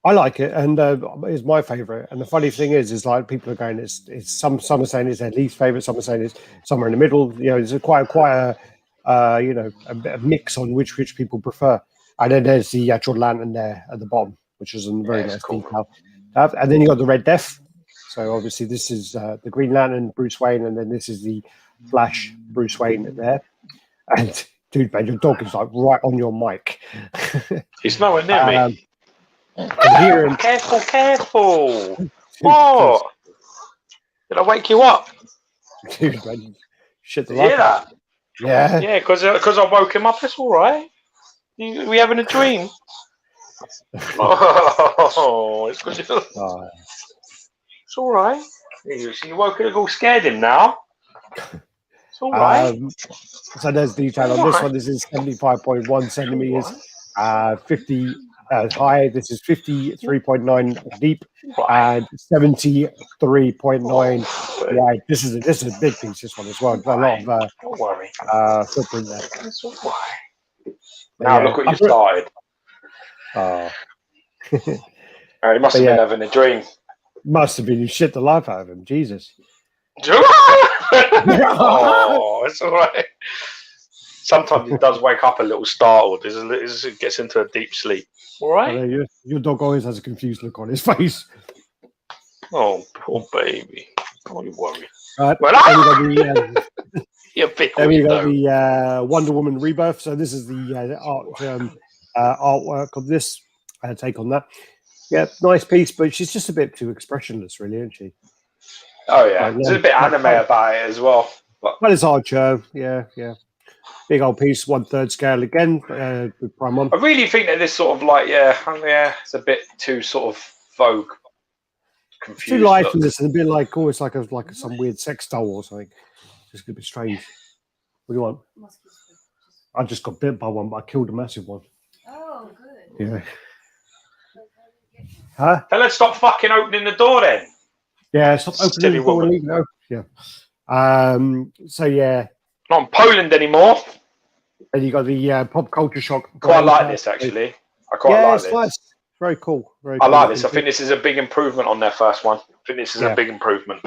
I like it, and it's my favourite. And the funny thing is like people are going, it's some are saying it's their least favourite, some are saying it's somewhere in the middle. You know, it's quite a you know, a mix on which people prefer. And then there's the actual lantern there at the bottom, which is a very nice detail. And then you got the Red Death. So obviously this is the Green Lantern, Bruce Wayne, and then this is the Flash, Bruce Wayne there. And dude, man, your dog is like right on your mic. He's nowhere near me. Hear him. Careful! What? Did I wake you up? Dude, man, shit the life out. Yeah. Yeah, because I woke him up. It's all right. We having a dream? Oh, it's good. It's all right. You woke him, all scared him now. It's all right. So there's detail on this one. This is 75.1 centimeters, 50 high. This is 53.9 deep and 73.9 wide. This is a big piece. This one as well. A lot of footprint there. That's all right. Now look what you started. He must have been having a dream. Must have been. You shit the life out of him. Jesus. Oh, it's all right. Sometimes he does wake up a little startled. It gets into a deep sleep. All right. Your dog always has a confused look on his face. Oh, poor baby. Don't you worry. Right. Well, we got the Wonder Woman Rebirth. So this is the artwork of this. Take on that. Yeah, nice piece, but she's just a bit too expressionless, really, isn't she? Oh yeah, there's a bit anime about it as well. Well, it's hard show. Yeah. Big old piece, 1/3 scale again. With Prime on. I really think that this sort of like it's a bit too sort of vogue, confused. Too lifeless and a bit like almost like some weird sex doll or something. Just a bit strange. What do you want? I just got bit by one, but I killed a massive one. Oh, good. Yeah. Huh? Then let's stop fucking opening the door then. Yeah, stop opening the door and leaving it open. Yeah. So yeah. Not in Poland anymore. And you got the pop culture shock. Quite like this actually. I quite like this. Nice. Very cool. I like this. I think this is a big improvement on their first one. I think this is a big improvement.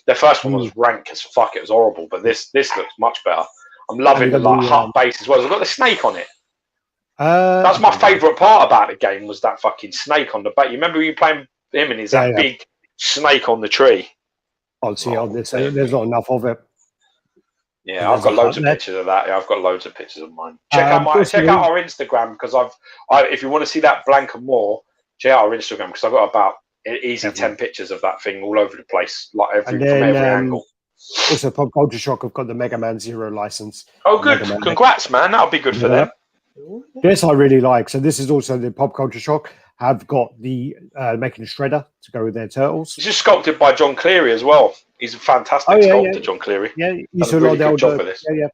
Their first one was rank as fuck. It was horrible, but this looks much better. I'm loving the hut base as well. It's got the snake on it. That's my favourite part about the game was that fucking snake on the back. You remember you playing him and he's that big snake on the tree. I'll see on this. There's not enough of it. Yeah, I've got loads of pictures of that. Yeah, I've got loads of pictures of mine. Check out our Instagram because if you want to see that blank and more, check out our Instagram because I've got about easy 10 pictures of that thing all over the place, like from every angle. Also, Pop Culture Shock have got the Mega Man Zero license. Oh, good! Congrats, man. That'll be good for them. This I really like. So this is also the Pop Culture Shock have got the making a shredder to go with their turtles. It's just sculpted by John Cleary as well. He's a fantastic sculptor, John Cleary. Yeah, he's a really good job for this. Yeah.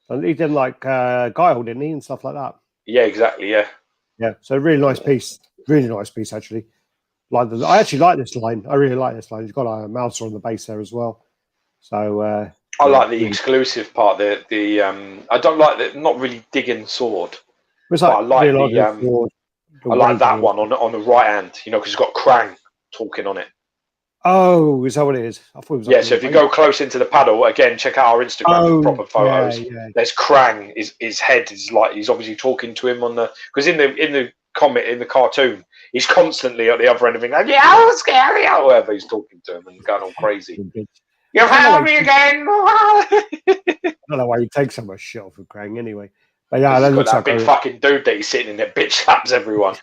And he did like Guile, didn't he, and stuff like that. Yeah, exactly. Yeah. So really nice piece. Really nice piece, actually. I actually like this line. I really like this line. He's got a mouse on the base there as well. So I like the exclusive part. The I don't like the not really digging sword. I like I like that one on the right hand. You know, because it's got Krang talking on it. Oh, is that what it is? I thought it was. Yeah, so if you go close into the paddle again, check out our Instagram for proper photos. There's Krang. His head is like he's obviously talking to him on the because in the cartoon, he's constantly at the other end of it, like, yeah, scary, or whatever. He's talking to him and going all crazy. You've had me again. I don't know why he takes so much shit off of Krang anyway. But yeah, that looks like that big fucking dude that he's sitting in there, bitch slaps everyone.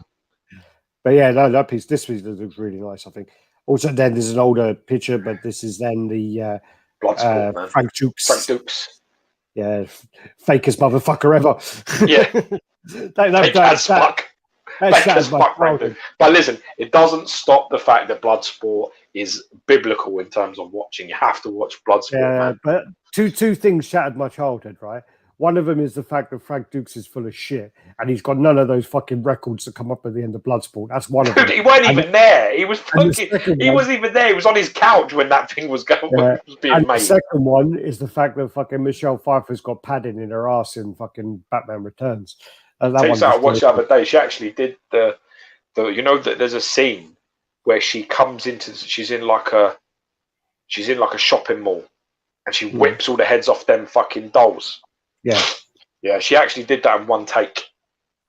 But yeah, this piece looks really nice. I think. Also, then there's an older picture, but this is then the Bloodsport, Frank Dukes. Frank Dukes. Yeah, fakest motherfucker ever. Yeah, fake as fuck. But listen, it doesn't stop the fact that Bloodsport is biblical in terms of watching. You have to watch Bloodsport. Yeah, man. But two things shattered my childhood, right? One of them is the fact that Frank Dukes is full of shit, and he's got none of those fucking records that come up at the end of Bloodsport. That's one of them. Dude, he weren't even there. He was fucking. He wasn't even there. He was on his couch when that thing was going. Was being made. The second one is the fact that fucking Michelle Pfeiffer's got padding in her ass in fucking Batman Returns. That one I watched the other day. She actually did the you know that there's a scene where she comes into. She's in like a shopping mall, and she whips all the heads off them fucking dolls. Yeah, she actually did that in one take.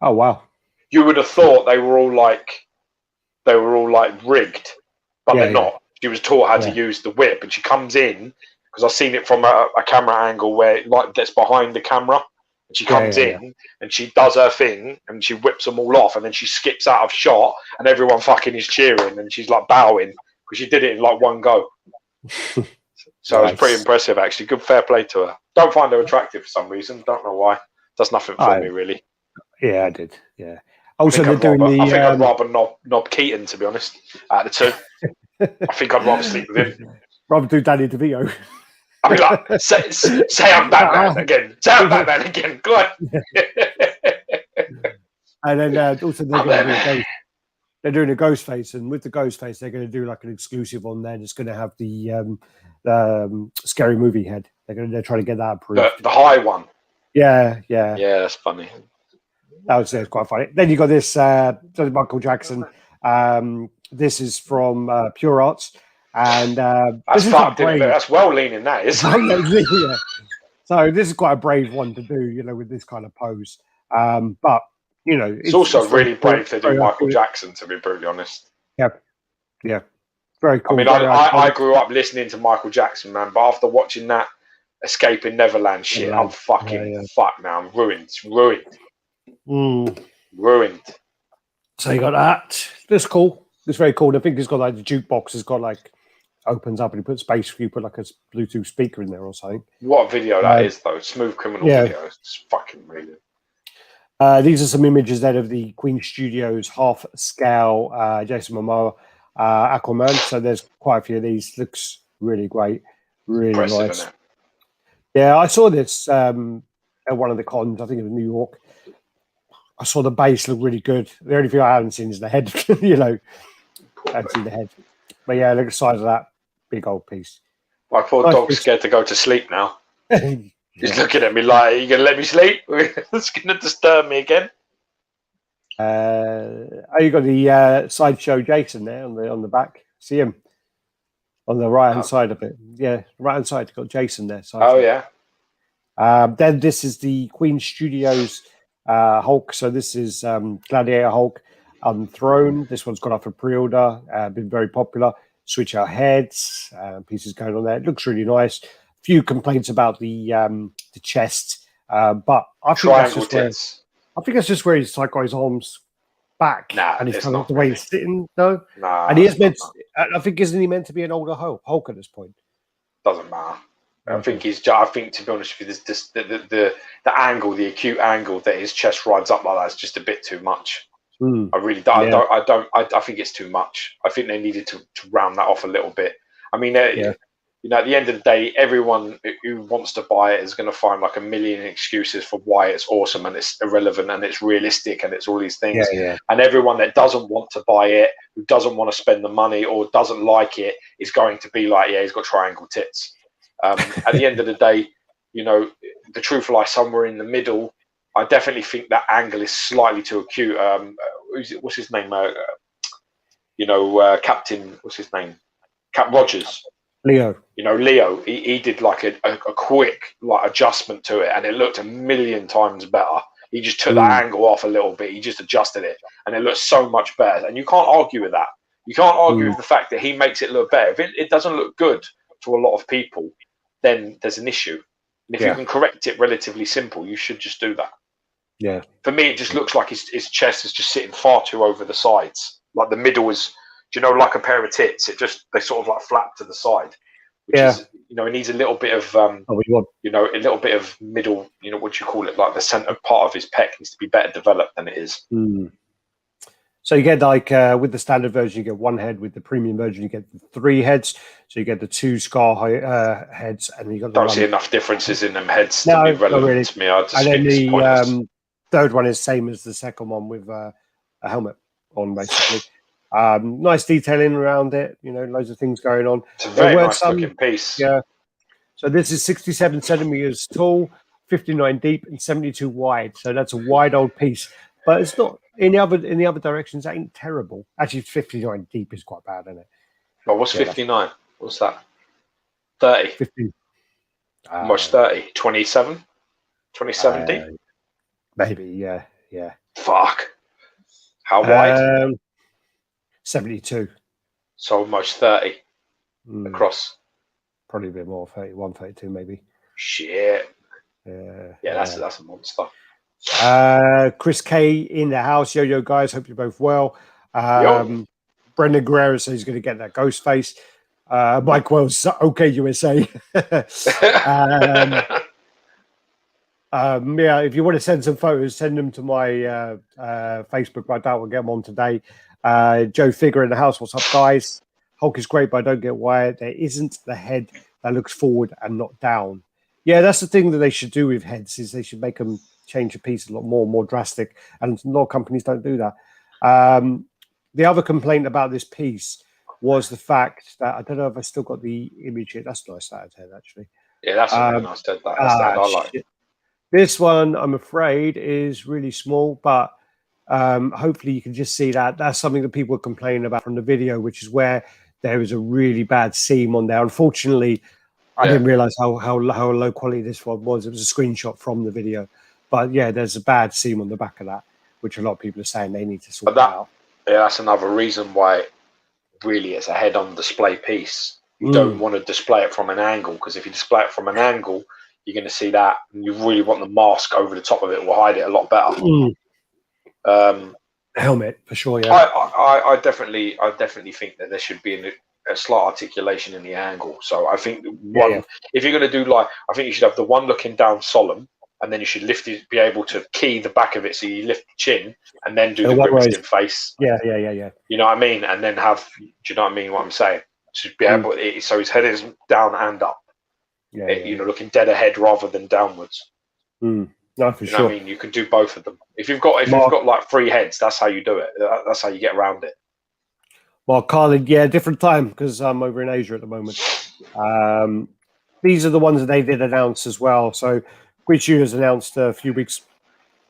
Oh wow! You would have thought they were all like rigged, but they're not. She was taught how to use the whip, and she comes in because I've seen it from a camera angle where like that's behind the camera, and she comes in and she does her thing and she whips them all off, and then she skips out of shot, and everyone fucking is cheering, and she's like bowing because she did it in like one go. So it was pretty impressive, actually. Good, fair play to her. Don't find her attractive for some reason. Don't know why. Does nothing for me, really. Yeah, I did. Yeah. Also, I think I'd rather knob Keaton, to be honest, out of the two. I think I'd rather sleep with him. Rather do Danny DeVito. I mean, like, say I'm Batman again. Say I'm Batman again. Go on. And then also they're doing a Ghostface, and with the Ghostface, they're going to do like an exclusive on there. It's going to have the scary movie head. They're trying to get that approved. The high one. Yeah. Yeah, that's funny. That was quite funny. Then you got this Michael Jackson. This is from Pure Arts, and that's fucked. That's well leaning. That is. Yeah. So this is quite a brave one to do, you know, with this kind of pose. But you know, it's also really brave to do Michael Jackson, to be brutally honest. Yeah, very cool. I mean, I grew up listening to Michael Jackson, man, but after watching that Escaping Neverland shit, I'm fucking fucked now. I'm ruined. Ruined. So you got that. That's cool. It's very cool. I think it's got like the jukebox has got like opens up and you put space for you, put like a Bluetooth speaker in there or something. What video that is though? Smooth Criminal video. It's fucking brilliant. These are some images then of the Queen Studios half-scale Jason Momoa Aquaman. So there's quite a few of these. Looks really great, really impressive, nice. Isn't it? Yeah, I saw this at one of the cons. I think it was New York. I saw the base look really good. The only thing I haven't seen is the head. You know, I haven't seen the head. But yeah, look at the size of that big old piece. My poor dog's scared to go to sleep now. He's looking at me like, "Are you going to let me sleep? It's going to disturb me again." You got the Sideshow Jason there on the back. See him on the right hand side of it. Yeah, right hand side. Got Jason there. Sideshow. Oh yeah. Then this is the Queen Studios Hulk. So this is Gladiator Hulk Unthroned. This one's gone up for pre-order. Been very popular. Switch out heads, pieces going on there. It looks really nice. Few complaints about the chest, but I think that's just where he's like got his arms back, and he's kind of the way he's sitting though. Nah, and he is meant. I think isn't he meant to be an older Hulk at this point? Doesn't matter. I think I think to be honest with you, this the angle, the acute angle that his chest rides up like that is just a bit too much. I really don't. I think it's too much. I think they needed to round that off a little bit. I mean, you know, at the end of the day, everyone who wants to buy it is going to find like a million excuses for why it's awesome and it's irrelevant and it's realistic and it's all these things. And everyone that doesn't want to buy it, who doesn't want to spend the money or doesn't like it, is going to be like, yeah, he's got triangle tits. At the end of the day, you know, the truth lies somewhere in the middle. I definitely think that angle is slightly too acute. What's his name? Captain. What's his name? Cap Rogers. Leo. You know, Leo. He did like a quick like adjustment to it, and it looked a million times better. He just took that angle off a little bit. He just adjusted it, and it looks so much better. And you can't argue with that. You can't argue with the fact that he makes it look better. If it doesn't look good to a lot of people, then there's an issue. And if you can correct it relatively simple, you should just do that. Yeah. For me, it just looks like his chest is just sitting far too over the sides. Like the middle is, do you know, like a pair of tits. They sort of like flap to the side. Which is, you know, it needs a little bit of, you know, a little bit of middle, you know, what do you call it? Like the center part of his pec needs to be better developed than it is. So you get like with the standard version, you get one head. With the premium version, you get 3 heads. So you get the 2 Scar heads, and you got the Don't one. see enough differences in them heads to No, be not relevant really. to me. I just And think then it's pointless. the third one is same as the second one with a helmet on, basically. Nice detailing around it. You know, loads of things going on. It's a very nice looking piece. Yeah. So this is 67 centimeters tall, 59 deep, and 72 wide. So that's a wide old piece. But it's not in the other directions. That ain't terrible. Actually, 59 deep is quite bad, isn't it? Well, what's 59? What's that? 30. 15. Almost 30. 27. 27 deep. Maybe. Yeah. Fuck. How wide? 72. So almost 30 across. Probably a bit more, 31, 32 maybe. Shit. Yeah, that's a monster. Chris K in the house. Yo, guys. Hope you're both well. Brendan Guerrero says he's going to get that ghost face. Mike Wells, okay, USA. Yeah, if you want to send some photos, send them to my Facebook. I doubt we'll get them on today. Joe Figure in the house. What's up, guys? Hulk is great, but I don't get why there isn't the head that looks forward and not down. Yeah, that's the thing that they should do with heads, is they should make them change the piece a lot more drastic, and a lot of companies don't do that. The other complaint about this piece was the fact that, I don't know if I still got the image here. That's nice, that head, actually. Yeah, that's a really nice head. I like it. This one, I'm afraid, is really small, but hopefully you can just see that. That's something that people are complaining about from the video, which is where there is a really bad seam on there. Unfortunately, I didn't realize how low quality this one was. It was a screenshot from the video. But yeah, there's a bad seam on the back of that, which a lot of people are saying they need to sort that out. Yeah, that's another reason why really it's a head on display piece. You don't want to display it from an angle, because if you display it from an angle, you're going to see that, and you really want the mask over the top of it will hide it a lot better. Helmet for sure. Yeah, I definitely think that there should be a slight articulation in the angle. So I think if you're going to do, like, I think you should have the one looking down solemn, and then you should be able to key the back of it, so you lift the chin and then do the grimacing face. Yeah. You know what I mean? And then do you know what I mean? What I'm saying? Should be able so his head is down and up. You know, looking dead ahead rather than downwards. No, for sure. I mean, you can do both of them. If you've got like 3 heads, that's how you do it. That's how you get around it. Well, Carlin, different time, because I'm over in Asia at the moment. These are the ones that they did announce as well. So Guichu has announced a few weeks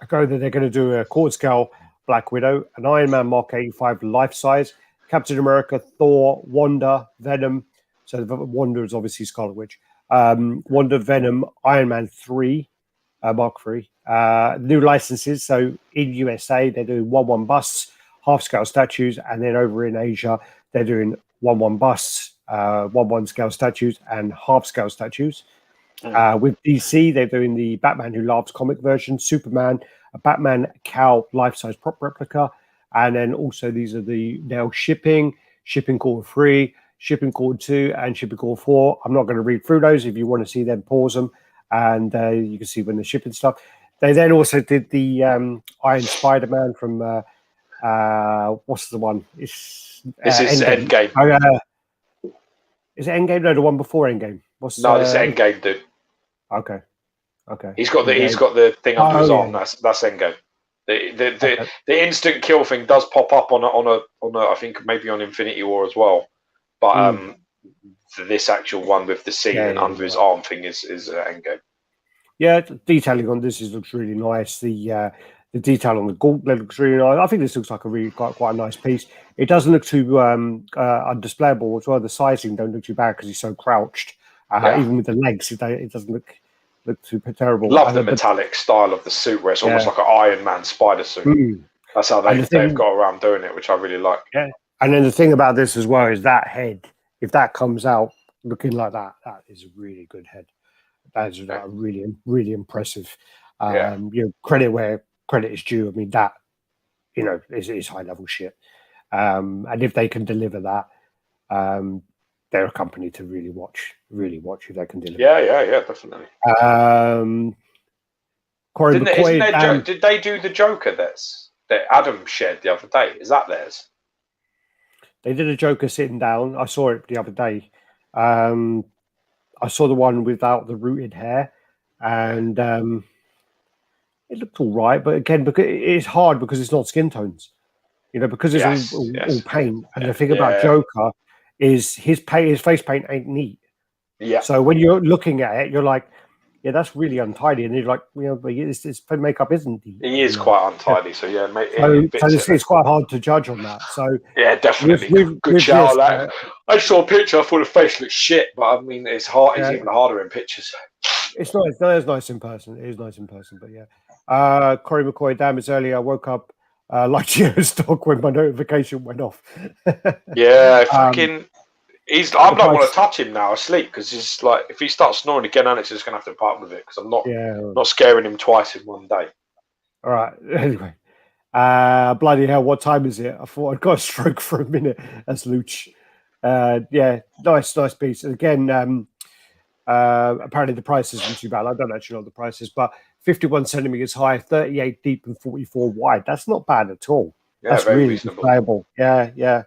ago that they're going to do a quarter scale Black Widow, an Iron Man Mark 85 life size, Captain America, Thor, Wanda, Venom. So Wanda is obviously Scarlet Witch. Wanda, Venom, Iron Man 3, Mark 3. New licenses. So in USA, they're doing 1/1 busts, half scale statues, and then over in Asia, they're doing 1/1 busts, 1/1 scale statues, and half scale statues. With DC, they're doing the Batman Who Laughs comic version, Superman, a Batman cow life-size prop replica, and then also these are the now shipping quarter 3, shipping quarter 2, and shipping quarter 4. I'm not going to read through those. If you want to see them, pause them, and you can see when they're shipping stuff. They then also did the Iron Spider-Man from what's the one? This is Endgame. Is it Endgame? No, the one before Endgame. This is Endgame, dude. Okay. He's got the thing under his arm. That's Endgame. The instant kill thing does pop up on a I think maybe on Infinity War as well, but this actual one with the scene under his arm thing is Endgame. Yeah, detailing on this looks really nice. The detail on the gauntlet looks really nice. I think this looks like a really quite a nice piece. It doesn't look too undisplayable as well. The sizing don't look too bad because he's so crouched. Even with the legs, it doesn't look too terrible. Love the metallic style of the suit, where it's almost like an Iron Man spider suit. That's how they've got around doing it, which I really like. Yeah, and then the thing about this as well is that head. If that comes out looking like that, that is a really good head. That is really, really impressive. You know, credit where credit is due. I mean, that is high level shit. And if they can deliver that, they're a company to really watch if they can deliver. Yeah, definitely. Corey McCoy, did they do the Joker? that Adam shared the other day. Is that theirs? They did a Joker sitting down. I saw it the other day. I saw the one without the rooted hair, and it looked all right. But again, because it's hard because it's not skin tones, because it's all paint. And the thing about Joker is his face paint ain't neat. Yeah. So when you're looking at it, you're like, yeah, that's really untidy. And you're like, but this makeup isn't neat. He is quite untidy. So yeah, mate. So it's quite hard to judge on that. So yeah, definitely. Good shower. I saw a picture. I thought the face looked shit, but I mean, it's hard. It's even harder in pictures. It's nice. That is nice in person. It is nice in person. But yeah, Corey McCoy, damn, it's early. I woke up like Geo's dog when my notification went off. Yeah, fucking. I'm not going to touch him now asleep because he's like, if he starts snoring again, Alex is going to have to part with it because I'm not scaring him twice in one day. All right. Anyway, bloody hell, what time is it? I thought I'd got a stroke for a minute. That's Luch. Yeah, nice piece. And again, apparently the price isn't too bad. I don't actually know what the price is, but 51 centimeters high, 38 deep, and 44 wide. That's not bad at all. Yeah, that's very really reasonable. playable. Yeah.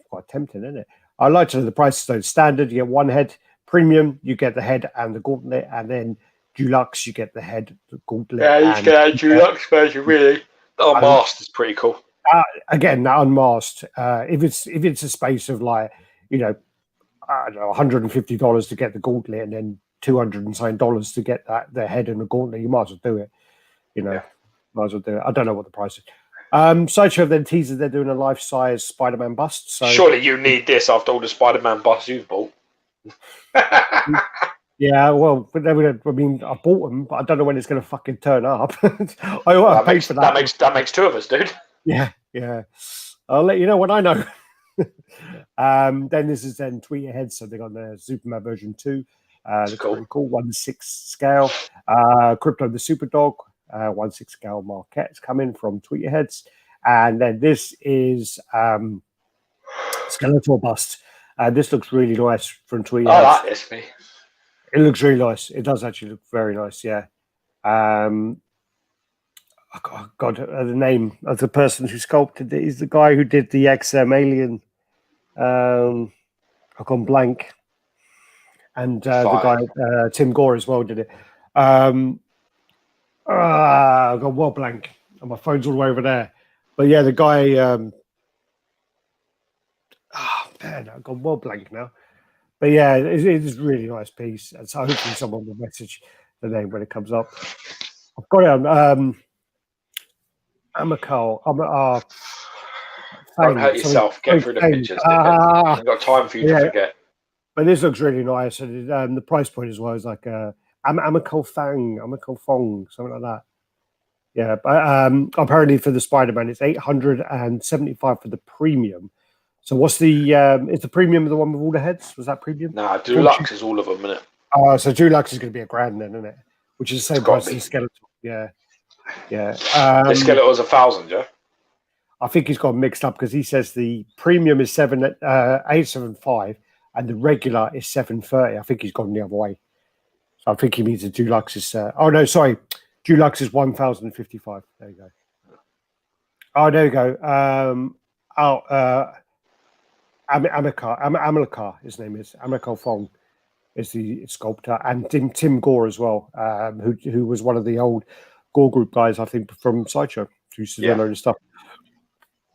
Quite tempting, isn't it? I like to know the prices though. Standard, you get one head. Premium, you get the head and the gauntlet, and then deluxe, you get the head, the gauntlet. Yeah, you get a deluxe version, really. Unmasked is pretty cool. Again, that unmasked. If it's a space of like, I don't know, $150 to get the gauntlet, and then $200 to get the head and the gauntlet, you might as well do it. Might as well do it. I don't know what the price is. Sideshow then teases they're doing a life-size Spider-Man bust. So surely you need this after all the Spider-Man busts you've bought. Yeah, well, I mean, I bought them, but I don't know when it's going to fucking turn up. I paid for that. That makes two of us, dude. Yeah. I'll let you know when I know. Then this is then tweet ahead, so they got the Superman version 2. That's cool. Pretty cool. 1/6 scale. Crypto the Superdog. 1/6 scale Marquette's coming from Tweeterheads, and then this is Skeletor bust. This looks really nice from Tweeterheads. I like this, me. It looks really nice. It does actually look very nice. Yeah. God, the name of the person who sculpted it is the guy who did the XM Alien. I've gone blank. And the guy Tim Gore as well did it. I've got well blank, and my phone's all the way over there. But yeah, the guy. Man, I've gone well blank now. But yeah, it is a really nice piece, and so hopefully someone will message the name when it comes up. I've got it on Amical. Don't hurt yourself. Get through the pictures. I've got time for you to forget. But this looks really nice, and the price point as well is like Amical Fong, something like that. Yeah, but apparently for the Spider-Man, it's $875 for the premium. So what's the is the premium the one with all the heads? Was that premium? Nah, Deluxe is all of them, isn't it? So Deluxe is going to be $1,000 then, isn't it? Which is the same price as the Skeletor. Yeah. The Skeletor's $1,000, yeah. I think he's got mixed up because he says the premium is $875 and the regular is $730. I think he's gone the other way. So I think he means the Deluxe is. Deluxe is $1,055. There you go. Oh, there you go. Amilcar, his name is Amical Fong, is the sculptor, and Tim Gore as well, who was one of the old Gore Group guys, I think, from Sideshow, who used to do a load of stuff.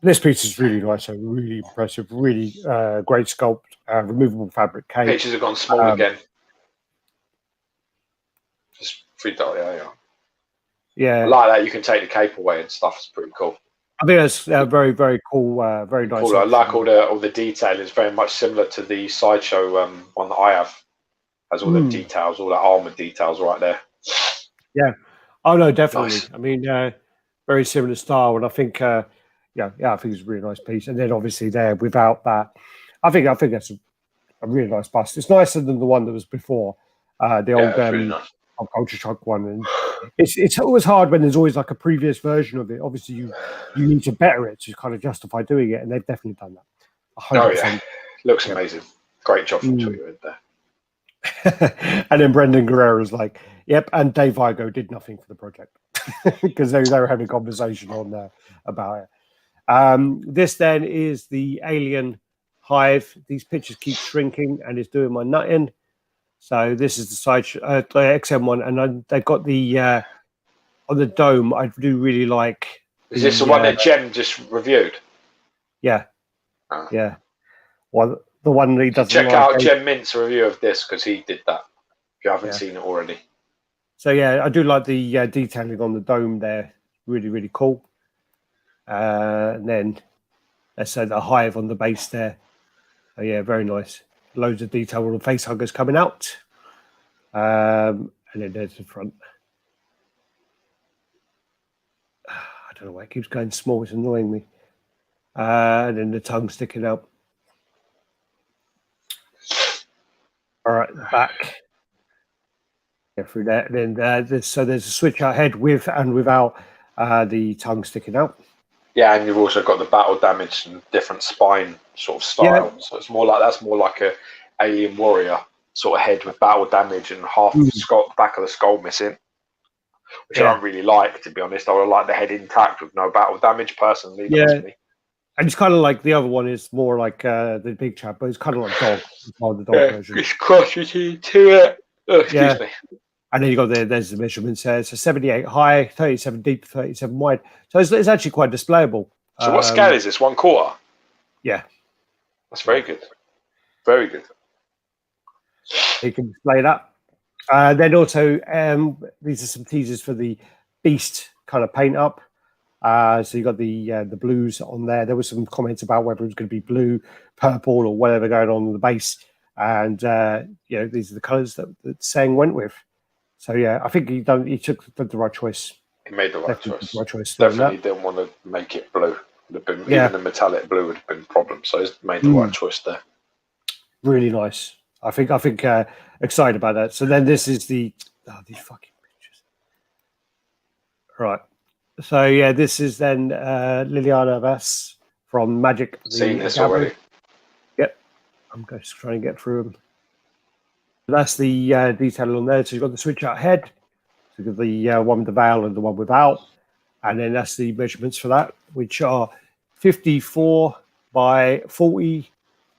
This piece is really nice, so really impressive, really great sculpt, removable fabric cape. Pictures have gone small again. Just $3, yeah. I like that you can take the cape away and stuff. It's pretty cool. I think that's very, very cool, very nice. Cool. I like all the detail. It's very much similar to the Sideshow one that I have. Has all the details, all the armored details right there. Yeah. Oh no, definitely. Nice. I mean, very similar style, and I think, I think it's a really nice piece. And then obviously there, without that, I think that's a really nice bust. It's nicer than the one that was before, the old really nice. Culture Shock one. And it's always hard when there's always like a previous version of it. Obviously, you need to better it to kind of justify doing it, and they've definitely done that. 100%. Oh yeah, looks amazing. Great job from Twitter there. And then Brendan Guerrero is like, "Yep," and Dave Igo did nothing for the project. because they were having a conversation on about it. This then is the alien hive. These pictures keep shrinking and it's doing my nutting. So this is the Sideshow XM one, and they've got the on the dome. I do really like. Is this the one that Jem just reviewed? Yeah, yeah. Well, the one that he doesn't check out Jem Mint's review of this because he did that. If you haven't seen it already. So yeah, I do like the detailing on the dome there. Really, really cool. And then let's say the hive on the base there. Oh yeah, very nice. Loads of detail on the face huggers coming out. And then there's the front. I don't know why it keeps going small. It's annoying me. And then the tongue sticking out. All right, the back. Get through that. And then so there's a switch out head with and without the tongue sticking out. Yeah, and you've also got the battle damage and different spine sort of style. So it's more like that's more like a alien warrior sort of head with battle damage and half the skull, back of the skull missing, which I don't really like, to be honest. I would like the head intact with no battle damage personally. Personally. And it's kind of like the other one is more like the big chap, but it's kind of like dog. The dog version. It's crushes into it. Excuse me. And then you got there's the measurements there. So 78 high, 37 deep, 37 wide. So it's actually quite displayable. So what scale is this? 1/4? Yeah. That's very good. Very good. You can display that. Then also, these are some teasers for the Beast kind of paint up. So you got the blues on there. There were some comments about whether it was going to be blue, purple, or whatever going on the base. And these are the colours that Sang went with. So yeah, I think he took the right choice. He made the right choice. Definitely didn't want to make it blue. Even the metallic blue would have been a problem. So he's made the right choice there. Really nice. I think excited about that. So then this is these fucking pictures. Right. So yeah, this is then Liliana Vass from Magic. Seen this already. Yep. I'm just trying to get through them. That's the detail on there. So you've got the switch out head. So you've got the one with the veil and the one without. And then that's the measurements for that, which are 54 by 40.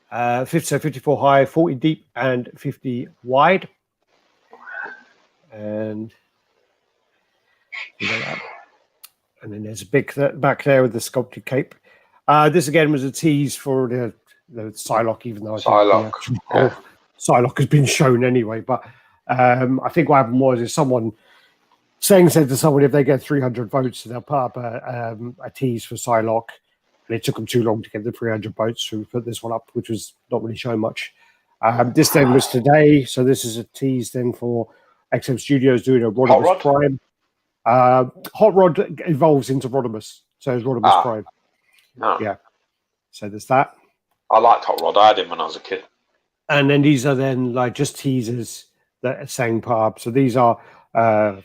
So 54 high, 40 deep, and 50 wide. And you know that. And then there's a big back there with the sculpted cape. This again was a tease for the Psylocke, even though I think Psylocke has been shown anyway. But I think what happened was someone said to someone if they get 300 votes, they'll put up a tease for Psylocke. And it took them too long to get the 300 votes to put this one up, which was not really showing much. This then was today, so this is a tease then for XM Studios doing a Rodimus Prime. Hot Rod evolves into Rodimus, so it's Rodimus Prime. No. Yeah, so there's that. I liked Hot Rod. I had him when I was a kid. And then these are then like just teasers that are saying pub. So these are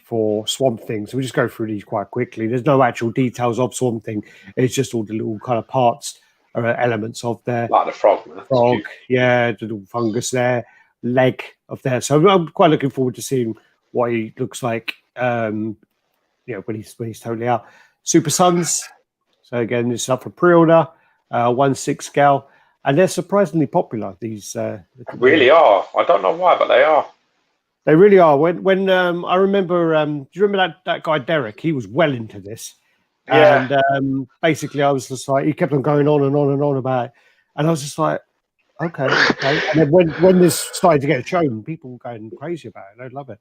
for Swamp Thing. So we just go through these quite quickly. There's no actual details of Swamp Thing. It's just all the little kind of parts or elements of there. Like the frog, man. Frog, the little fungus there, leg of there. So I'm quite looking forward to seeing what he looks like. When he's totally out. Super Sons. So again, this is up for pre-order. 1/6 scale, and they're surprisingly popular. These really are. I don't know why, but they are. They really are. When I remember, do you remember that guy Derek? He was well into this, and basically I was just like, he kept on going on and on and on about it, and I was just like, okay. And then when this started to get shown, people were going crazy about it. They love it.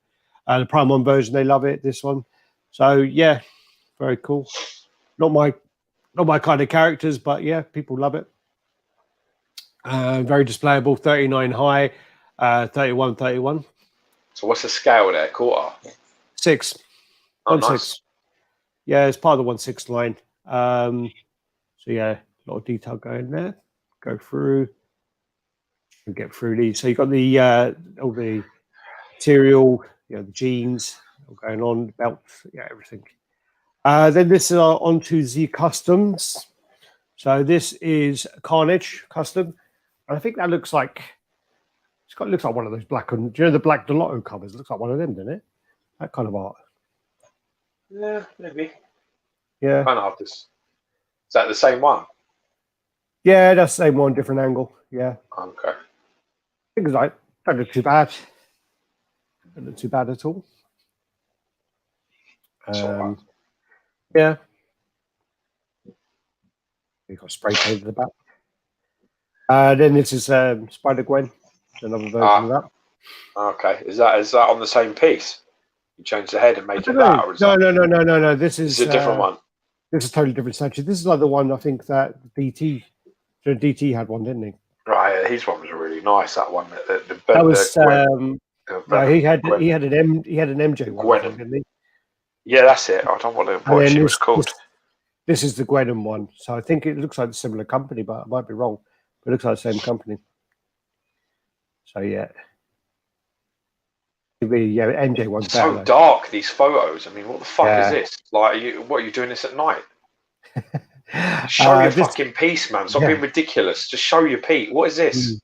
The Prime 1 version, they love it. This one, so yeah, very cool. Not my kind of characters, but yeah, people love it. Very displayable. 39 high, 31. So what's the scale there? 1/4? 6. Oh, 1/6. nice. Yeah, it's part of the 1/6 line. So yeah, a lot of detail going there. Go through and get through these. So you've got the all the material, the jeans all going on, belts, everything. Then this is onto the customs. So this is Carnage custom. And I think that looks like looks like one of those black, do you know the black Delotto covers? It looks like one of them, doesn't it? That kind of art. Yeah, maybe. Yeah. Fan artist. Is that the same one? Yeah, that's the same one, different angle. Yeah. Okay. I think it's like, don't look too bad. Don't look too bad at all. Right. Yeah. You've got spray paint at the back. Then this is Spider-Gwen, another version of that. Okay. Is that on the same piece? You change the head and make it that? Or is No. This is a different one. This is a totally different statue. This is like the one I think that DT had one, didn't he? Right, his one was really nice. That one. That was no, he had an MJ one, I think, didn't he? Yeah, that's it. I don't know what she was called. This is the Gwenham one. So I think it looks like a similar company, but I might be wrong. But it looks like the same company. So yeah. MJ one's so better, dark, these photos. I mean, what the fuck is this? Like, what are you doing this at night? Show your fucking piece, man. Stop being ridiculous. Just show your piece. What is this?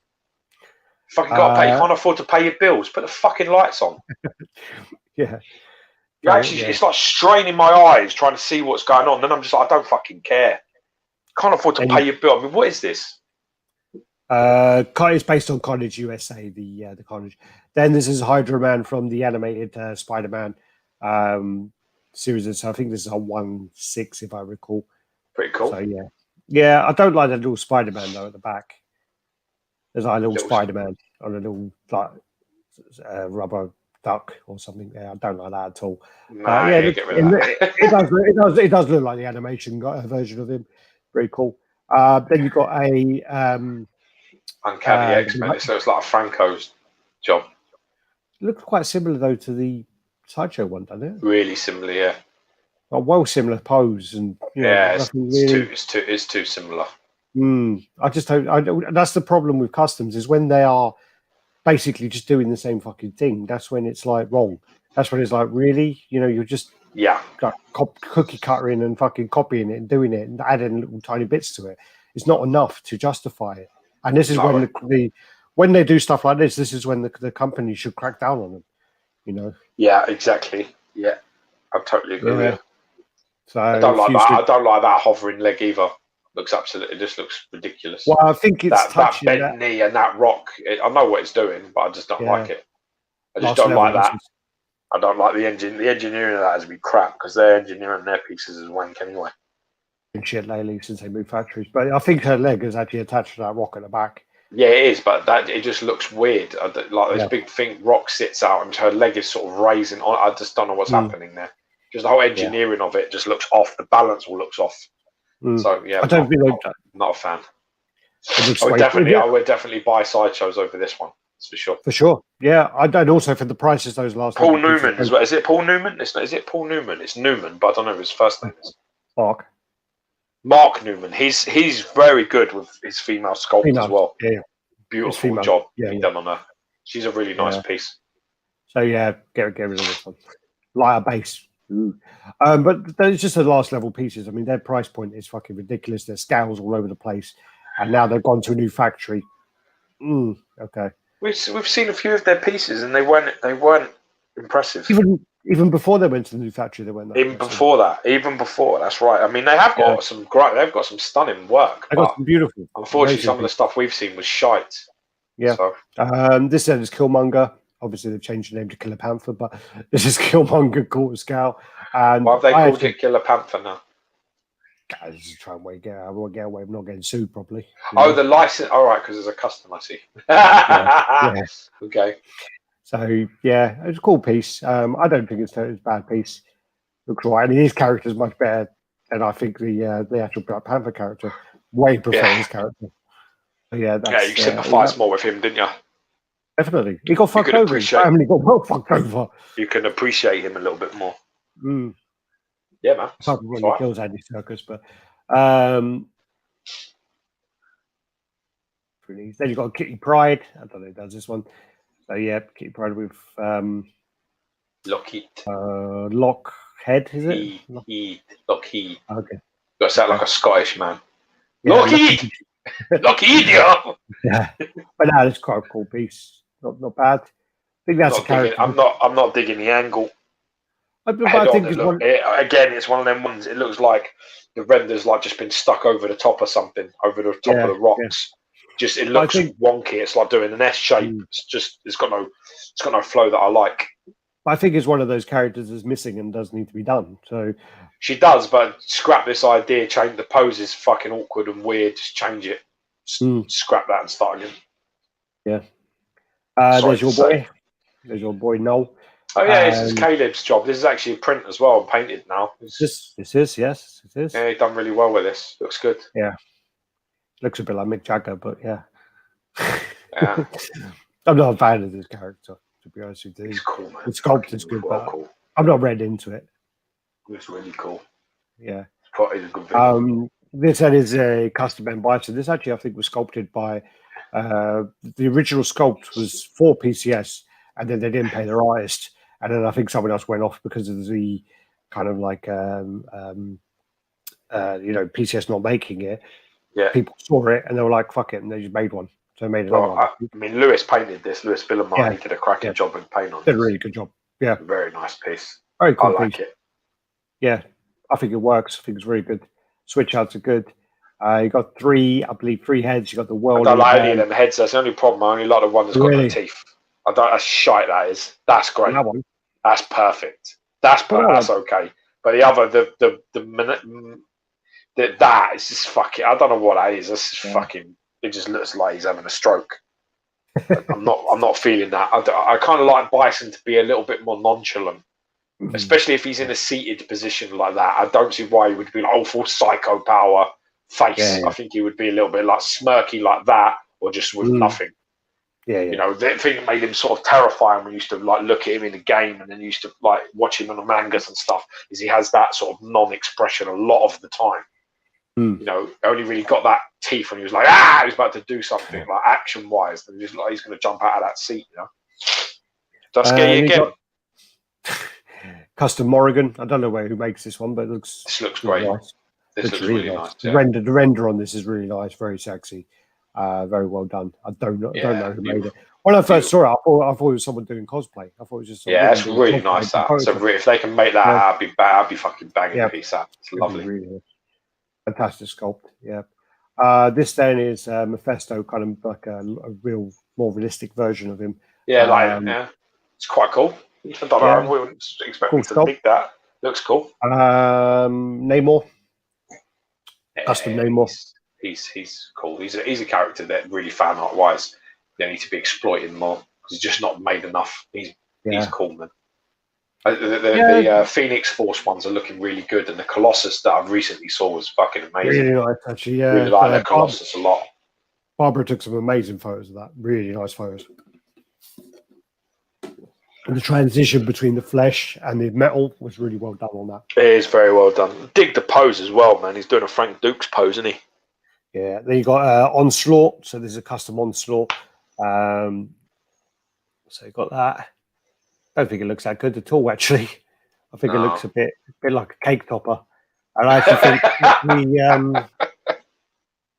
Fucking got to pay. You can't afford to pay your bills. Put the fucking lights on. Yeah. It's like straining my eyes trying to see what's going on. Then I'm just like, I don't fucking care. Can't afford to pay your bill. I mean, what is this? It's based on Carnage USA, the Carnage. Then this is Hydra Man from the animated Spider-Man series. So I think this is a 1/6, if I recall. Pretty cool. So yeah. I don't like that little Spider-Man though at the back. There's like a little Spider-Man on a little like rubber duck or something there. I don't like that at all. It does look like the animation version of him. Very cool. Then you've got a Uncanny X-Men. It looks like a Franco's job. It looks quite similar though to the Sideshow one, doesn't it? Really similar, yeah. A well similar pose and it's too similar. I just don't. That's the problem with customs is when they are basically just doing the same fucking thing. That's when it's like wrong. That's when it's like, really, you're just cookie cuttering and fucking copying it and doing it and adding little tiny bits to it. It's not enough to justify it. And this is when they do stuff like this. This is when the company should crack down on them. Yeah, exactly. Yeah, I totally agree with you. So I don't like that. I don't like that hovering leg either. It just looks ridiculous. Well, I think it's that bent knee and that rock. I know what it's doing, but I just don't like it. I just don't like that. I don't like the engine. The engineering of that has to be crap because they're engineering their pieces as wank anyway. Shit lately since they moved factories, but I think her leg is actually attached to that rock at the back. Yeah, it is, but it just looks weird. Like this big thing rock sits out and her leg is sort of raising on. I just don't know what's happening there. Just the whole engineering of it just looks off. The balance all looks off. So yeah, not a fan. I would definitely buy Sideshows over this one. That's for sure. For sure, yeah. And also for the prices those last. Paul Newman as well. Is it Paul Newman? Is it Paul Newman? It's Newman, but I don't know if his first name is Mark Newman. He's very good with his female sculpt as well. Yeah. Beautiful job done on her. She's a really nice piece. So yeah, get rid of this one. Lighter base. But it's just the last level pieces. I mean, their price point is fucking ridiculous. Their scales all over the place, and now they've gone to a new factory. Okay. We've seen a few of their pieces, and they weren't impressive. Even before they went to the new factory, they weren't. Even before, that's right. I mean, they have got some great. They've got some stunning work. They got some beautiful. Unfortunately, some of the stuff we've seen was shite. Yeah. So. This is Killmonger. Obviously, they've changed the name to Killer Panther, but this is Killmonger quarter scale. And why have they called it Killer Panther now? Guys, just try and get away of not getting sued properly. The license. All right, because there's a custom, I see. Okay. So yeah, it's a cool piece. I don't think it's a bad piece. Looks right. I mean, his character is much better than I think the actual Black Panther character. Way prefer his character. So, you sympathise more with him, didn't you? Definitely. He got fucked over. His family got well fucked over. You can appreciate him a little bit more. Yeah, man. Apart from when he kills Andy Serkis, but then you've got Kitty Pryde. I don't know who does this one. So yeah, Kitty Pryde with Lockheed. Lockhead, is it? Lockheed. Okay. Got to sound like a Scottish man. Yeah, Lockheed! Lockheed, yeah. But no, it's quite a cool piece. Not bad. I think that's a character. I'm not digging the angle. But Head I on, think it's one. again, it's one of them ones. It looks like the render's like just been stuck over the top of something, over the top of the rocks. Just it looks wonky. It's like doing an S shape. It's got no flow that I like. I think it's one of those characters that's missing and does need to be done. So she does, but scrap this idea. Change the pose is fucking awkward and weird. Just change it. Scrap that and start again. Yeah. There's your boy. There's your boy Noel. Oh yeah, this is Caleb's job. This is actually a print as well, painted now. This is, yes, it is. Yeah, he's done really well with this. Looks good. Yeah. Looks a bit like Mick Jagger, but yeah. Yeah. I'm not a fan of this character, to be honest with you. It's cool, man. The sculpt is good, but cool. I'm not read into it. It's really cool. Yeah. It's a good video. This is a custom and buy. So this actually, I think, was sculpted by the original sculpt was for PCS, and then they didn't pay their artist. And then I think someone else went off because of the kind of like, PCS not making it. Yeah. People saw it and they were like, fuck it. And they just made one. So they made another one. I mean, Lewis painted this. Lewis Billerman, he did a cracking job in paint on it. Did a really good job. Yeah. Very nice piece. Very cool I like it. Yeah. I think it works. I think it's really good. Switch outs are good. You got three heads. You got the world. I don't like any of them heads. That's the only problem. I only like the one that's got no teeth. That's shite, that is. That's great. That one. That's perfect. That's okay. But the other, that is just fucking. I don't know what that is. That's just fucking. It just looks like he's having a stroke. I'm not feeling that. I kind of like Bison to be a little bit more nonchalant, especially if he's in a seated position like that. I don't see why he would be like full psycho power face. Yeah. I think he would be a little bit like smirky like that, or just with nothing. Yeah. You know, the thing that made him sort of terrifying when you used to like look at him in the game and then you used to like watch him on the mangas and stuff is he has that sort of non-expression a lot of the time. You know, only really got that teeth when he was like, he was about to do something like action-wise, and just like he's going to jump out of that seat. You know, does that scare you again? Custom Morrigan. I don't know who makes this one, but this looks great. Nice. This looks really nice. Yeah. The render on this is really nice, very sexy. Very well done. I don't know who made it. When I first saw it, I thought it was someone doing cosplay. I thought it was just that's really nice. So if they can make that, I'd be fucking banging a piece out. It's lovely. Really fantastic sculpt. Yeah. This then is Mephisto, kind of like a real, more realistic version of him. Yeah, it's quite cool. I don't know. I wouldn't expect me to think that. Looks cool. Namor. Custom Namor. He's cool. He's a character that really fan art wise they need to be exploited more because he's just not made enough. He's cool, man. The Phoenix Force ones are looking really good, and the Colossus that I recently saw was fucking amazing. Really nice, actually. Yeah, really like the Colossus a lot. Barbara took some amazing photos of that. Really nice photos. And the transition between the flesh and the metal was really well done on that. It is very well done. Dig the pose as well, man. He's doing a Frank Dukes pose, isn't he? Yeah. Then you got Onslaught. So there's a custom Onslaught. So you got that. I don't think it looks that good at all, actually. I think it looks a bit like a cake topper. And I actually think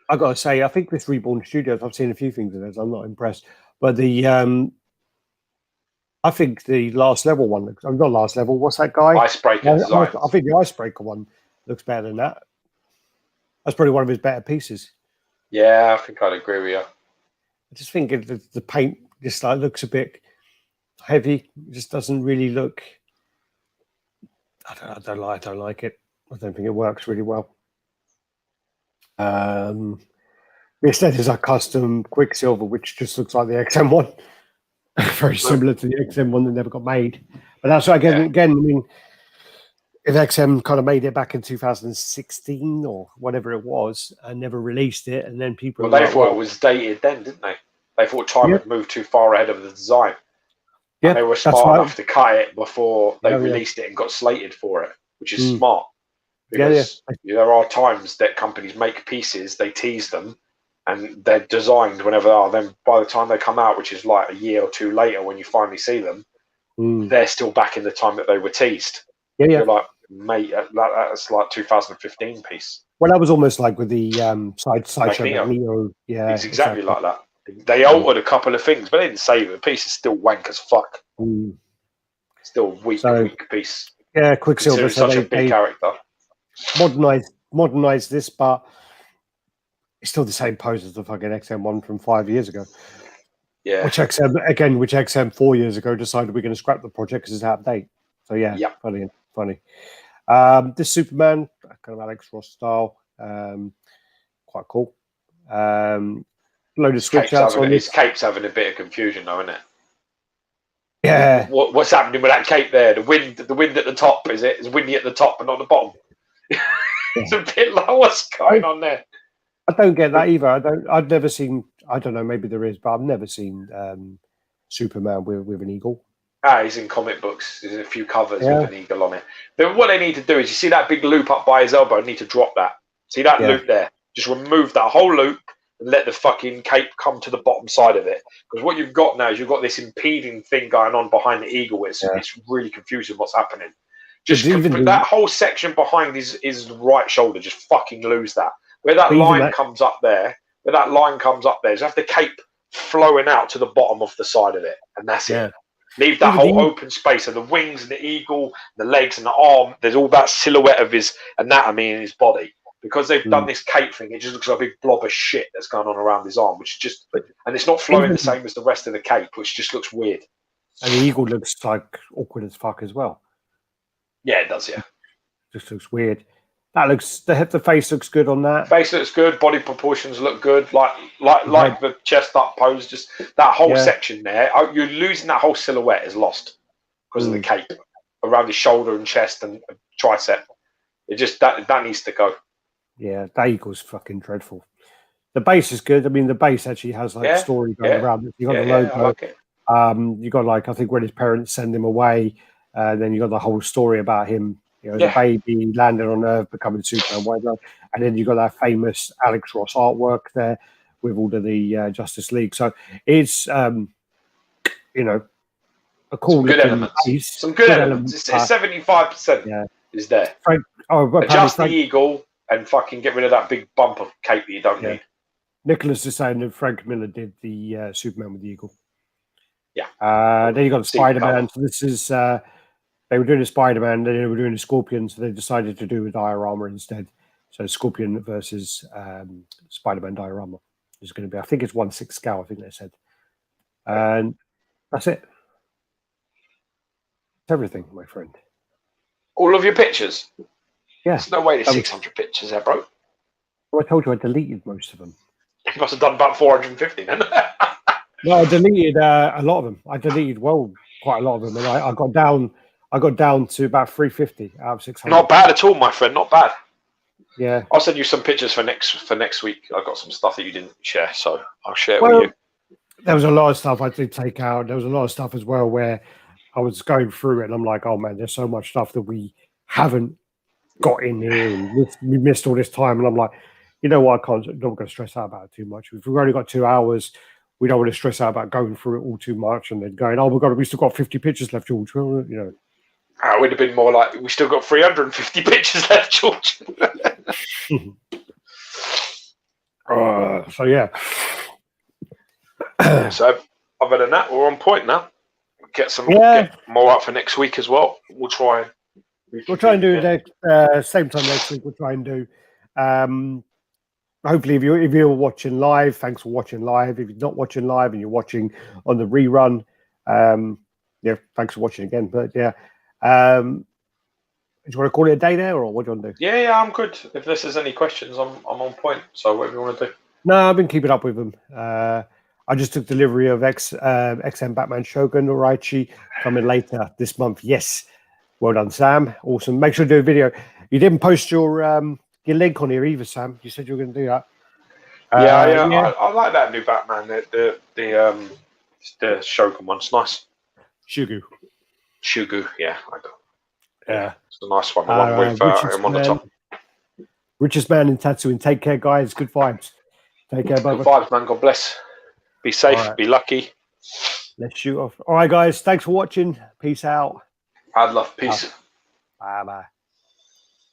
I got to say, I think with Reborn Studios, I've seen a few things of this. I'm not impressed. But I think the last level one looks, not last level, what's that guy? Icebreaker design. I think the Icebreaker one looks better than that. That's probably one of his better pieces. Yeah, I think I'd agree with you. I just think the paint just like looks a bit heavy. It just doesn't really look. I don't like it. I don't think it works really well. Instead, is a custom Quicksilver, which just looks like the XM one, very similar to the XM one that never got made. But that's why again. I mean, if XM kind of made it back in 2016 or whatever it was and never released it, and then people they thought it was dated then, didn't they? They thought time had moved too far ahead of the design. Yeah, and they were smart enough to cut it before they released it and got slated for it, which is smart. Because there are times that companies make pieces, they tease them, and they're designed whenever they are. Then by the time they come out, which is like a year or two later, when you finally see them, they're still back in the time that they were teased. Yeah. You're like, mate, that's like 2015 piece. Well, that was almost like with the Sideshow Neo. Yeah, it's exactly like that. They altered a couple of things, but they didn't save it. The piece is still wank as fuck. Still weak piece. Yeah, Quicksilver. So such a big character. Modernized this, but it's still the same pose as the fucking XM1 from 5 years ago. Yeah. Which XM 4 years ago decided we're going to scrap the project because it's out of date. So yeah, Yep. funny. This Superman, kind of Alex Ross style, quite cool. Load of switch outs on his cape's having a bit of confusion though, isn't it? Yeah. What's happening with that cape there? The wind at the top, is it? It's windy at the top but not the bottom. It's a bit like, what's going on there? I don't get that either. I've never seen, I don't know, maybe there is, but I've never seen Superman with an eagle. He's in comic books. There's a few covers with an eagle on it. But what they need to do is, you see that big loop up by his elbow, they need to drop that. See that loop there? Just remove that whole loop and let the fucking cape come to the bottom side of it. Because what you've got now is you've got this impeding thing going on behind the eagle. It's really confusing what's happening. Just that whole section behind his right shoulder, just fucking lose that. Where that line comes up there, just have the cape flowing out to the bottom of the side of it. And that's it. Leave that whole open space, and the wings and the eagle, the legs and the arm. There's all that silhouette of his anatomy in his body. Because they've done this cape thing, it just looks like a big blob of shit that's going on around his arm, which just, and it's not flowing the same as the rest of the cape, which just looks weird. And the eagle looks like awkward as fuck as well. Yeah, it does. Yeah, just looks weird. That looks the face looks good on that. Face looks good. Body proportions look good. Like the chest up pose. Just that whole section there. You're losing that whole silhouette is lost because of the cape around his shoulder and chest and tricep. It just that needs to go. Yeah, that eagle's fucking dreadful. The base is good. I mean, the base actually has like story going around it. You got the logo. I like it. You got like I think when his parents send him away, then you got the whole story about him. You know, the baby landing on Earth, becoming Superman, whatever. And then you got that famous Alex Ross artwork there with all of the Justice League. So it's, a cool good elements. Piece. Some good elements. It's 75% is there. Adjust the eagle and fucking get rid of that big bump of cape that you don't need. Nicholas is saying that Frank Miller did the Superman with the eagle. Yeah. Then you got Spider-Man. So this is... they were doing a Spider-Man, then they were doing a Scorpion, so they decided to do a diorama instead. So Scorpion versus Spider-Man diorama is going to be, I think it's 1/6 scale, I think they said. And that's it. That's everything, my friend. All of your pictures? Yeah. There's no way there's 600 pictures there, bro. Well, I told you I deleted most of them. You must have done about 450 then. No, I deleted a lot of them. I deleted quite a lot of them, and I got down to about 350 out of 600. Not bad at all, my friend. Not bad. Yeah. I'll send you some pictures for next week. I got some stuff that you didn't share, so I'll share it with you. There was a lot of stuff I did take out. There was a lot of stuff as well where I was going through it, and I'm like, oh man, there's so much stuff that we haven't got in here, and we missed all this time. And I'm like, you know what? I'm not going to stress out about it too much. If we've only got 2 hours, we don't want to stress out about going through it all too much, and then going, oh my god, we still got 50 pictures left, George. You know. It would have been more like, we still got 350 pictures left, George. So, yeah. So, other than that, we're on point now. Get more up for next week as well. We'll try and do it same time next week. We'll try and do. Hopefully, if you're watching live, thanks for watching live. If you're not watching live and you're watching on the rerun, thanks for watching again. But yeah. Do you want to call it a day there, or what do you want to do? Yeah, I'm good. If there's any questions, I'm on point. So whatever you want to do. No, I've been keeping up with them. I just took delivery of XM Batman Shogun Oraichi coming later this month. Yes, well done, Sam. Awesome. Make sure to do a video. You didn't post your link on here either, Sam. You said you were going to do that. I like that new Batman. The Shogun one's nice. Shugu, yeah, I got. Yeah, it's a nice one. The one with him on the top. Richest man in Tatooine. Take care, guys. Good vibes. Take care, brother. Good vibes, man. God bless. Be safe. Be lucky. Let's shoot off. All right, guys. Thanks for watching. Peace out. I'd love peace. Bye bye.